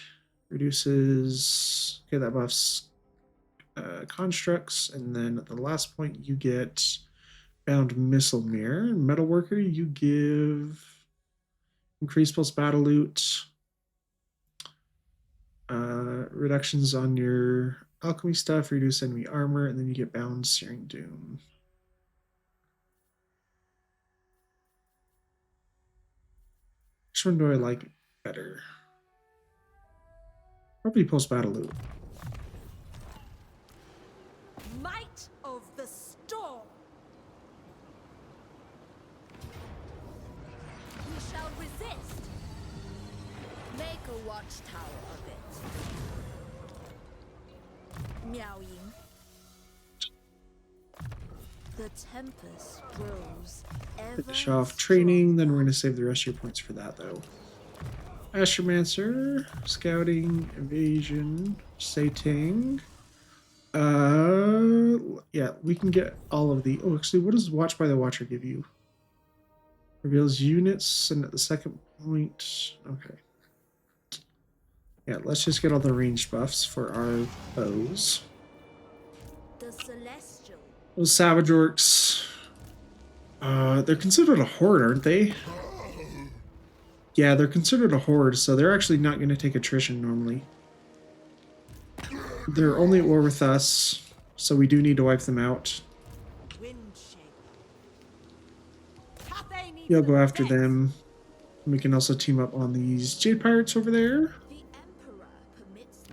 Reduces... Okay, that buffs constructs. And then at the last point, you get bound missile mirror. Metalworker, you give increased pulse battle loot. Reductions on your alchemy stuff, reduce enemy armor, and then you get bound searing doom. Which one do I like better? Probably post battle loot. Might of the storm. You shall resist. Make a watchtower of it. Miao Ying. The tempest grows ever Finish off training, then we're going to save the rest of your points for that, though. Astromancer, scouting, evasion, Sating. Yeah, we can get all of the... Oh, actually, what does Watch by the Watcher give you? Reveals units, and at the second point... Okay. Yeah, let's just get all the ranged buffs for our bows. The celestial. Those Savage Orcs... they're considered a horde, aren't they? Yeah, they're considered a horde, so they're actually not going to take attrition normally. They're only at war with us, so we do need to wipe them out. Windshape. Cathay needs You'll go the after best. them. We can also team up on these Jade Pirates over there. The Emperor permits this.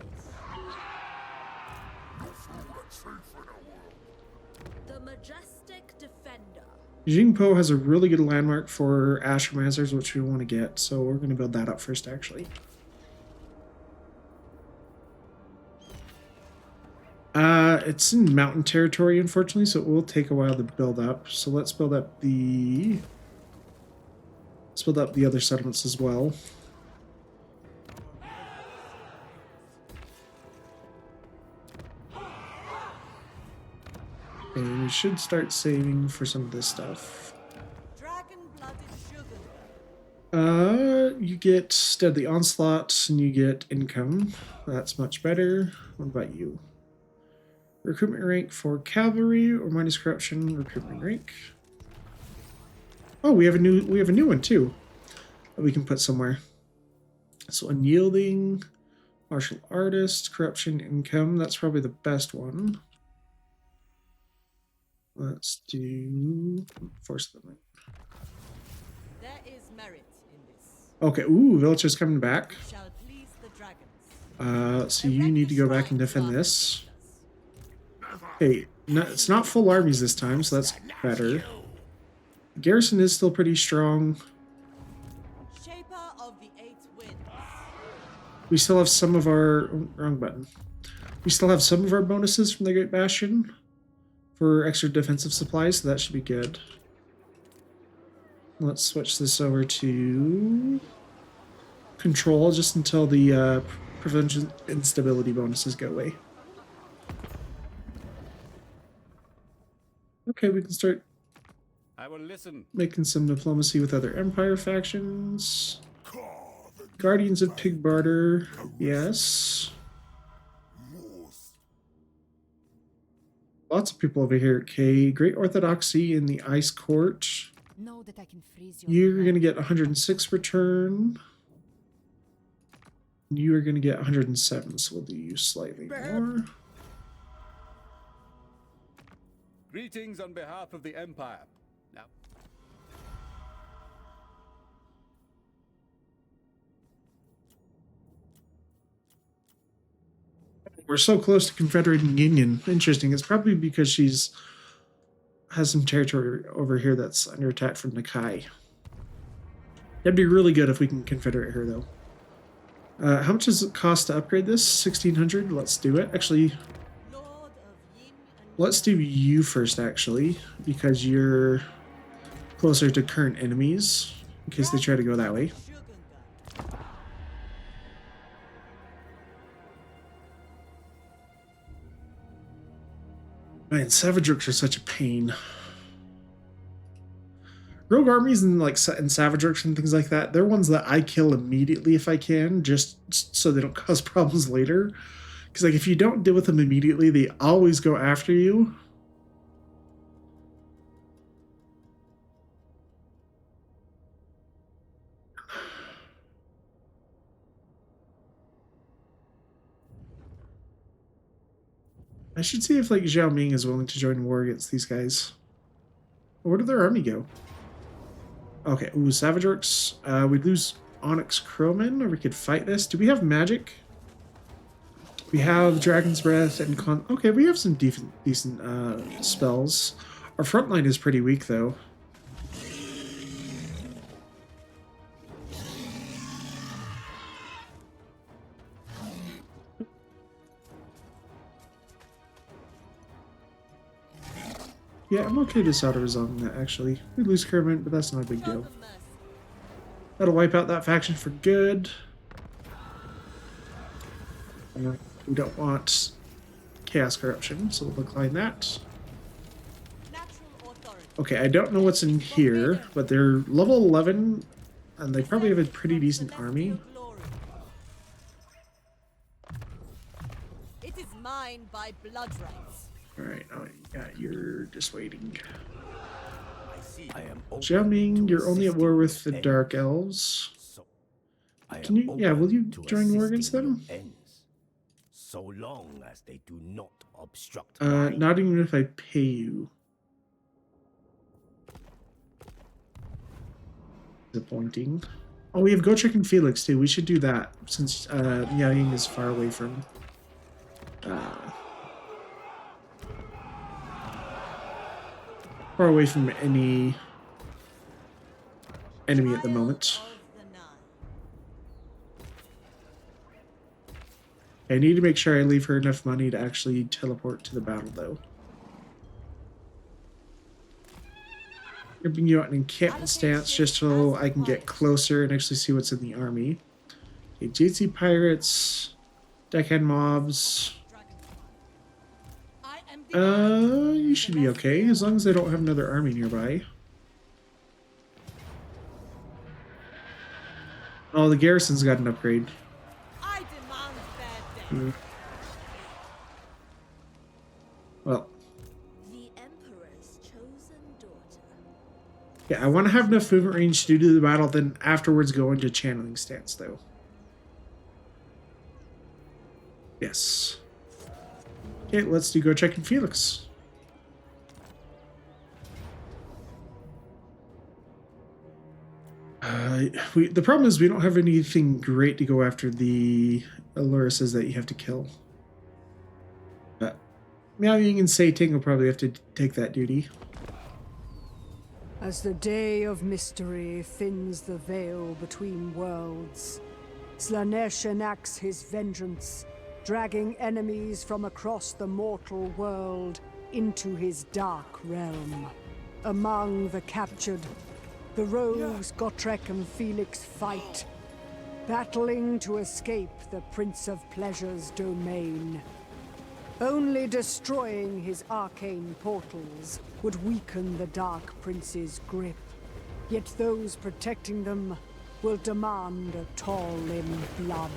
The majestic defender. Jingpo has a really good landmark for Astromancers, which we want to get, so we're going to build that up first, actually. It's in mountain territory, unfortunately, so it will take a while to build up. So let's build up the other settlements as well. And we should start saving for some of this stuff. You get Deadly Onslaught and you get income. That's much better. What about you? Recruitment rank for cavalry or minus corruption recruitment rank. Oh, we have a new one too that we can put somewhere. So unyielding, martial artist, corruption, income. That's probably the best one. Let's do force them. There is merit in this. Okay, ooh, villager's coming back. Shall please the dragons. So you need to go back and defend this. Okay, no, it's not full armies this time, so that's better. Garrison is still pretty strong. Shaper of the Eight Winds. We still have some of our wrong button. We still have some of our bonuses from the Great Bastion for extra defensive supplies, so that should be good. Let's switch this over to control just until the prevention instability bonuses go away. Okay, we can start I will listen. making some diplomacy with other Empire factions. Guardians of Pig Barter, yes. Lots of people over here. Okay, Great Orthodoxy in the Ice Court. Know that I can freeze your You're blood. going to get 106 return. You are going to get 107, so we'll do you slightly more. Greetings on behalf of the Empire. Now, We're so close to Confederating Union. Interesting. It's probably because she's has some territory over here that's under attack from Nakai. That'd be really good if we can confederate her, though. How much does it cost to upgrade this? 1,600? Let's do it. Actually, Lord of Yin and let's do you first, actually, because you're closer to current enemies, in case they try to go that way. Sugar. Man, Savage Rooks are such a pain. Rogue armies and Savage Rooks and things like that, they're ones that I kill immediately if I can, just so they don't cause problems later. Because like if you don't deal with them immediately, they always go after you. I should see if like Zhao Ming is willing to join war against these guys. Where did their army go? Okay, ooh, Savage Orcs. We'd lose Onyx Crowman, or we could fight this. Do we have magic? We have Dragon's Breath and okay, we have some decent spells. Our front line is pretty weak, though. Yeah, I'm okay to auto-resolving that, actually. We lose Kermit, but that's not a big Show deal. them mercy. That'll wipe out that faction for good. We don't want Chaos Corruption, so we'll decline that. Natural authority. Okay, I don't know what's in here, but they're level 11, and they probably have a pretty decent army. Glory. It is mine by blood rights. Alright, oh, yeah, you're just waiting. I see. I am Zhao Ming, you're only at war with the Dark Elves. So, I Can am you, yeah, will you open to join war against assisting them? your ends, so long as they do not obstruct mine. Not even if I pay you. Disappointing. Oh, we have Gotrek and Felix too. We should do that since Miao is far away from. far away from any enemy at the moment. Child of the Nile. I need to make sure I leave her enough money to actually teleport to the battle, though. Bring you out in encampment stance just so I can get closer and actually see what's in the army. Okay, JC pirates, deckhand mobs. I am the You should be okay as long as they don't have another army nearby. Oh, the garrison's got an upgrade. I demand their death. Well, The Emperor's chosen daughter. yeah, I want to have enough movement range to do the battle, then afterwards go into channeling stance, though. Yes. Okay, let's do Gotrek Felix. The problem is we don't have anything great to go after the Aluruses that you have to kill. But Miao Ying and Sei Ting will probably have to take that duty. As the day of mystery thins the veil between worlds, Slanesh enacts his vengeance, dragging enemies from across the mortal world into his dark realm. Among the captured, the rogues Gotrek and Felix fight, battling to escape the Prince of Pleasure's domain. Only destroying his arcane portals would weaken the Dark Prince's grip, yet those protecting them will demand a toll in blood.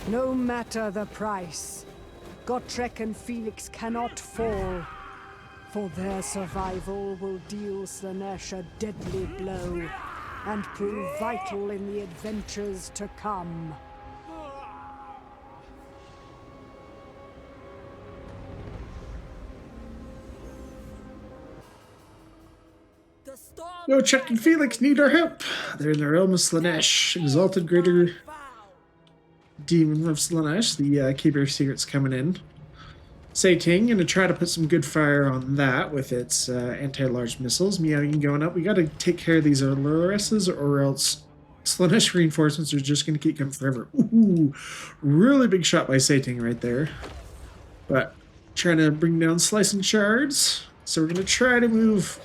No matter the price, Gotrek and Felix cannot fall, for their survival will deal Slanesh a deadly blow and prove vital in the adventures to come. The storm Gotrek and Felix need our help. They're in the realm of Slanesh, exalted greater demon of Slanesh, the Keeper of Secrets coming in. Sei Ting gonna try to put some good fire on that with its anti-large missiles. Miao Ying going up. We gotta take care of these Aluruses or else Slanesh reinforcements are just gonna keep coming forever. Ooh, really big shot by Sei Ting right there. But trying to bring down slicing shards. So we're gonna try to move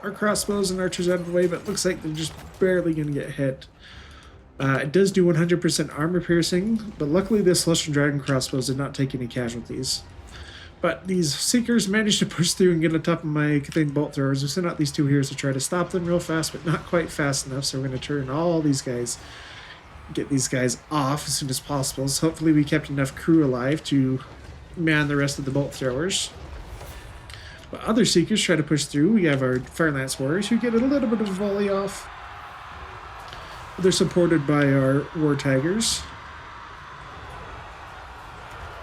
our crossbows and archers out of the way, but it looks like they're just barely gonna get hit. It does do 100% armor piercing, but luckily the Celestial Dragon crossbows did not take any casualties. But these Seekers managed to push through and get on top of my Cathay bolt throwers. We sent out these two here to try to stop them real fast, but not quite fast enough, so we're going to turn all these guys, get these guys off as soon as possible. So hopefully we kept enough crew alive to man the rest of the bolt throwers. But other Seekers try to push through. We have our Fire Lance Warriors who get a little bit of a volley off. They're supported by our War Tigers.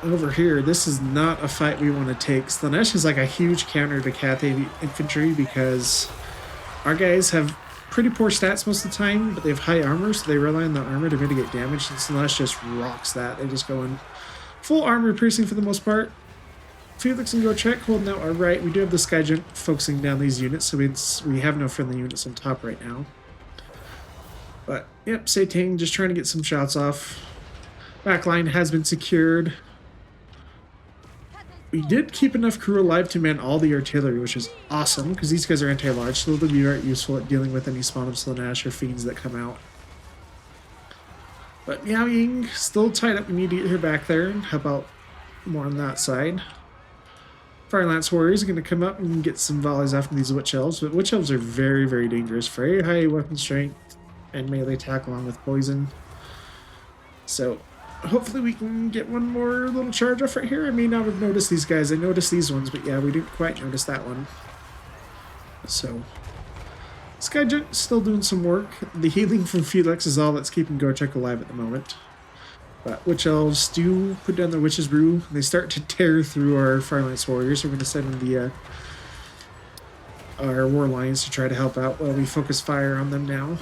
Over here, this is not a fight we want to take. Slanesh is like a huge counter to Cathay infantry because our guys have pretty poor stats most of the time, but they have high armor, so they rely on the armor to mitigate damage, and Slanesh just rocks that. They just go in full armor piercing for the most part. Felix and Gotrek holding out our right. We do have the Skyjunk focusing down these units, so we have no friendly units on top right now. But, yep, Sei Ting just trying to get some shots off. Backline has been secured. We did keep enough crew alive to man all the artillery, which is awesome, because these guys are anti-large, so they'll be very useful at dealing with any spawn of Slanesh or fiends that come out. But Miao Ying still tied up. We need to get her back there and help out more on that side. Fire Lance Warriors are going to come up and get some volleys off of these Witch Elves, but Witch Elves are very, very dangerous. Very high weapon strength and melee attack along with poison. So hopefully we can get one more little charge off right here. I may not have noticed these guys. I noticed these ones, but yeah, we didn't quite notice that one. So Skyjunk's still doing some work. The healing from Felix is all that's keeping Gotrek alive at the moment. But Witch Elves do put down their Witch's Brew. They start to tear through our Fire Lance Warriors. We're going to send in the our War Lions to try to help out while we focus fire on them now.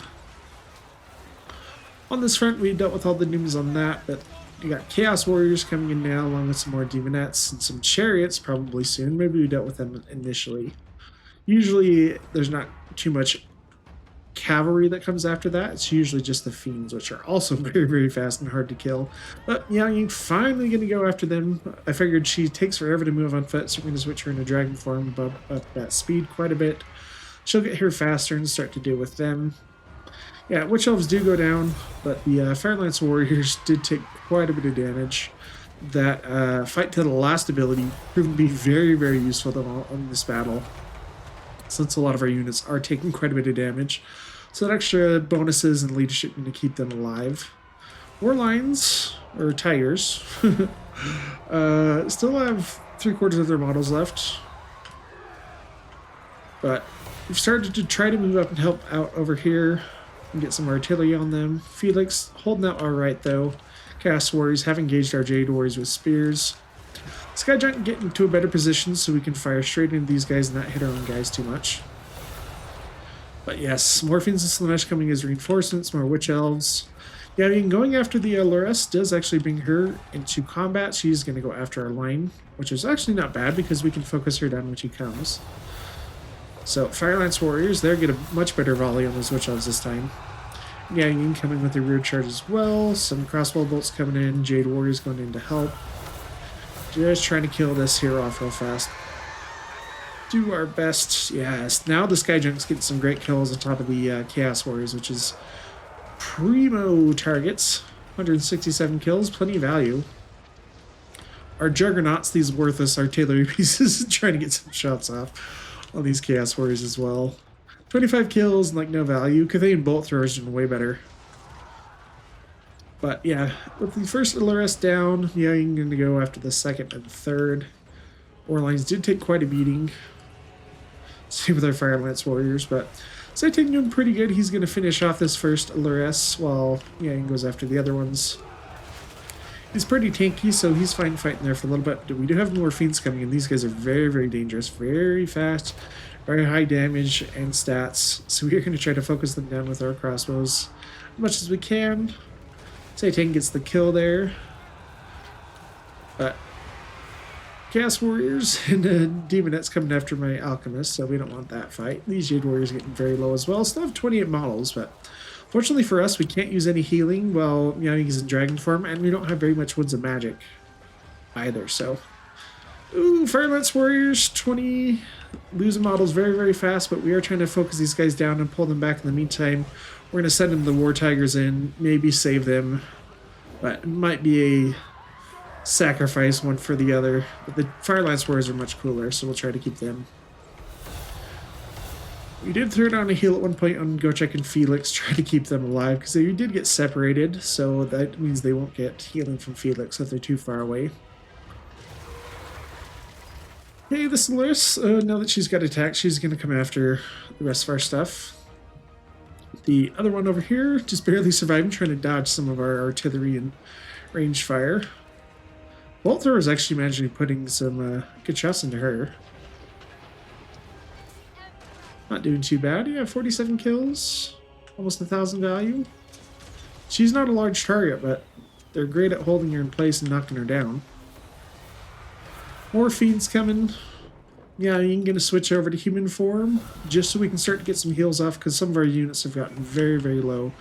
On this front, we dealt with all the dooms on that, but You got Chaos Warriors coming in now, along with some more Demonettes and some Chariots probably soon. Maybe we dealt with them initially. Usually, there's not too much cavalry that comes after that. It's usually just the Fiends, which are also very, very fast and hard to kill. But yeah, you're finally going to go after them. I figured she takes forever to move on foot, so we're going to switch her into dragon form, bump up that speed quite a bit. She'll get here faster and start to deal with them. Yeah, Witch Elves do go down, but the Firelance Warriors did take quite a bit of damage. That Fight to the Last ability proved to be very, very useful in this battle, since a lot of our units are taking quite a bit of damage. So that extra bonuses and leadership are going to keep them alive. War Lions, or Tigers, still have 3/4 of their models left. But we've started to try to move up and help out over here and get some artillery on them. Felix holding out alright though. Chaos Warriors have engaged our Jade Warriors with spears. Sky Giant get into a better position so we can fire straight into these guys and not hit our own guys too much. But yes, more Fiends and Slanesh coming as reinforcements, more Witch Elves. Yeah, I mean, going after the Luress does actually bring her into combat. She's going to go after our line, which is actually not bad because we can focus her down when she comes. So, Firelance Warriors, they're get a much better volley on those Witch Elves this time. Yeah, Ying coming with the rear charge as well. Some crossbow bolts coming in. Jade Warriors going in to help. Just trying to kill this here off real fast. Do our best. Yes, now the Sky Giant's getting some great kills on top of the Chaos Warriors, which is primo targets. 167 kills, plenty of value. Our Juggernauts, these worthless artillery pieces, trying to get some shots off on these Chaos Warriors as well. 25 kills and like no value. Cathay and bolt throwers doing way better. But yeah, with the first Luress down, yeah, you're going to go after the second and third. Warlines did take quite a beating. Same with our Firelance Warriors, but Satan doing pretty good. He's going to finish off this first Luress while Yang goes after the other ones. He's pretty tanky, so he's fine fighting there for a little bit. We do have more Fiends coming in. These guys are very, very dangerous, very fast, very high damage and stats. So we're going to try to focus them down with our crossbows as much as we can. Satan gets the kill there. But Chaos Warriors and Demonettes coming after my Alchemist, so we don't want that fight. These Jade Warriors are getting very low as well. Still have 28 models, but fortunately for us, we can't use any healing while Meowing's in dragon form, and we don't have very much Winds of Magic either, so. Ooh, Firelance Warriors, 20. Losing models very, very fast, but we are trying to focus these guys down and pull them back in the meantime. We're going to send them the War Tigers in, maybe save them, but it might be a sacrifice one for the other. But the Firelance Warriors are much cooler, so we'll try to keep them. We did throw down a heal at one point on Gotrek and Felix, try to keep them alive, because they did get separated, so that means they won't get healing from Felix if they're too far away. Okay, this Luress, now that she's got attacked, she's going to come after the rest of our stuff. The other one over here, just barely surviving, trying to dodge some of our artillery and ranged fire. Bolt Thrower is actually managing putting some good shots into her. Not doing too bad. Yeah, 47 kills, almost 1,000 value. She's not a large target, but they're great at holding her in place and knocking her down. More Fiends coming. Yeah, I'm going to switch over to human form just so we can start to get some heals off because some of our units have gotten very, very low.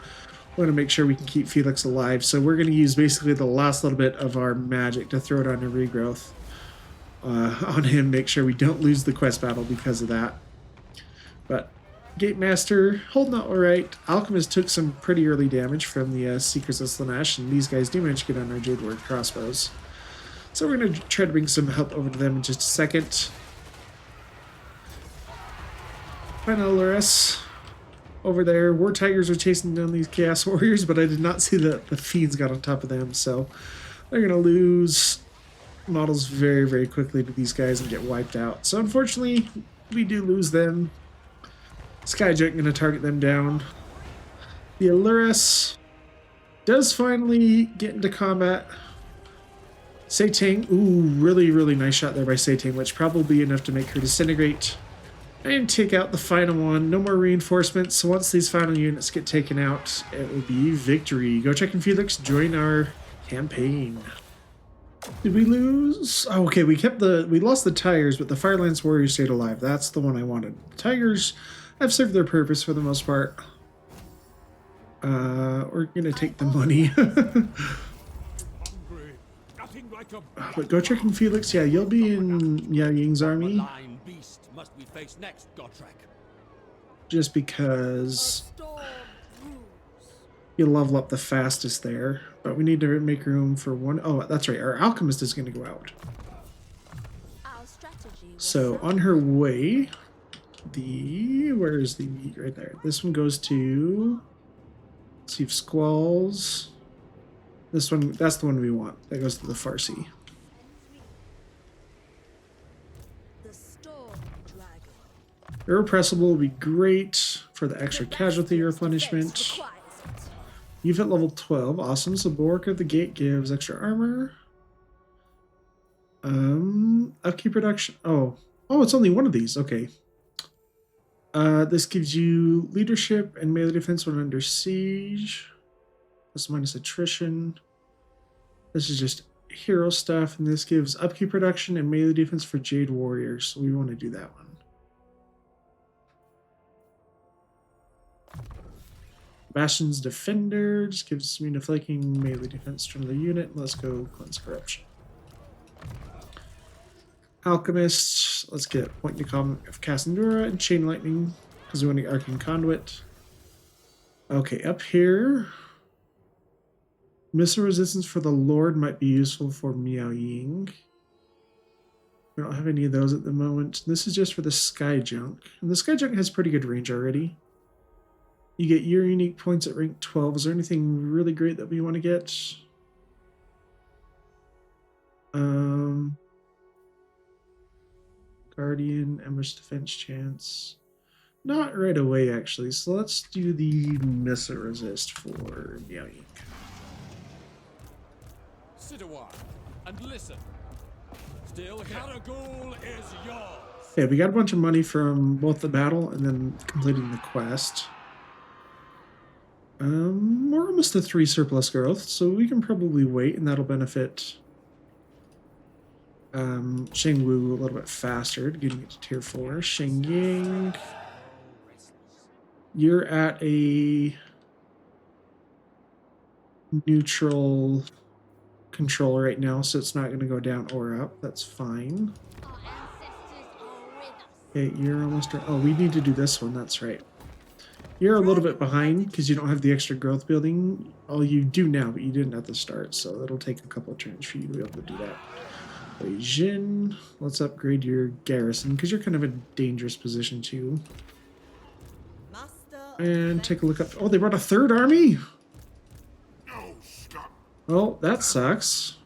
We want to make sure we can keep Felix alive, so we're going to use basically the last little bit of our magic to throw it on a regrowth on him, make sure we don't lose the quest battle because of that. But Gate Master holding out alright. Alchemist took some pretty early damage from the Seekers of Slanesh, and these guys do manage to get on our Jade Warrior crossbows. So we're going to try to bring some help over to them in just a second. Final Luress over there. War Tigers are chasing down these Chaos Warriors, but I did not see that the Fiends got on top of them, so they're going to lose models very, very quickly to these guys and get wiped out. So unfortunately, we do lose them. Skyjack going to target them down. The Luress does finally get into combat. Satang, ooh, really, really nice shot there by Satang, which probably be enough to make her disintegrate. And take out the final one. No more reinforcements. So once these final units get taken out, it will be victory. Gotrek and Felix join our Campaign. Did we lose? Oh, okay, we lost the Tigers, but the Firelance Warriors stayed alive. That's the one I wanted. The Tigers have served their purpose for the most part. We're gonna take the money. But Gotrek and Felix, yeah, you'll be in Yao Ying's army. Malign beast must we face next, Gotrek? Just because you level up the fastest there. But we need to make room for one. Oh, that's right. Our alchemist is going to go out. Our strategy was So on her way, where is the meat right there? This one goes to, let's see if Squalls. This one, that's the one we want. That goes to the Farsi. the Storm Dragon. Irrepressible will be great for the extra casualty replenishment. Requires it. You've hit level 12. Awesome. So Bulwark of the Gate gives extra armor. Upkeep reduction. Oh, it's only one of these. Okay. This gives you leadership and melee defense when under siege. Plus minus attrition. This is just hero stuff, and this gives upkeep reduction and melee defense for Jade Warriors. So we want to do that one. Bastion's Defender just gives me flanking melee defense from the unit. Let's go Cleanse Corruption. Alchemist, let's get Point to Calm of Cassandra and Chain Lightning because we want the Arcane Conduit. Okay, up here, Missile Resistance for the Lord might be useful for Miao Ying. We don't have any of those at the moment. This is just for the Sky Junk. And the Sky Junk has pretty good range already. You get your unique points at rank 12. Is there anything really great that we want to get? Guardian, Ambush Defense Chance. Not right away, actually. So let's do the Missile Resist for Miao Ying. Sit a while and listen. Still, Karagul is yours. Okay, we got a bunch of money from both the battle and then completing the quest. We're almost to 3 surplus growth, so we can probably wait, and that'll benefit Shengwu a little bit faster, getting it to tier 4. Shengying, you're at a neutral control right now, so it's not going to go down or up. That's fine. Okay, you're almost. Oh, we need to do this one. That's right. You're a little bit behind because you don't have the extra growth building. Oh, you do now, but you didn't at the start, so it'll take a couple of turns for you to be able to do that. Jin, let's upgrade your garrison because you're kind of in a dangerous position too. And take a look up. Oh, they brought a 3rd army? Well, that sucks.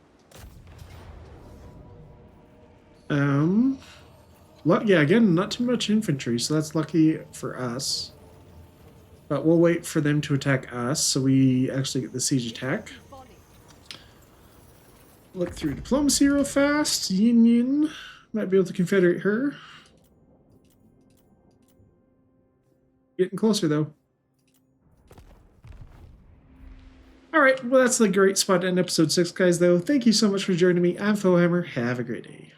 Yeah, again, not too much infantry, so that's lucky for us. But we'll wait for them to attack us, so we actually get the siege attack. Look through diplomacy real fast. Yin Yin might be able to confederate her. Getting closer, though. Alright, well that's the great spot to end episode 6, guys, though. Thank you so much for joining me. I'm Warhammer. Have a great day.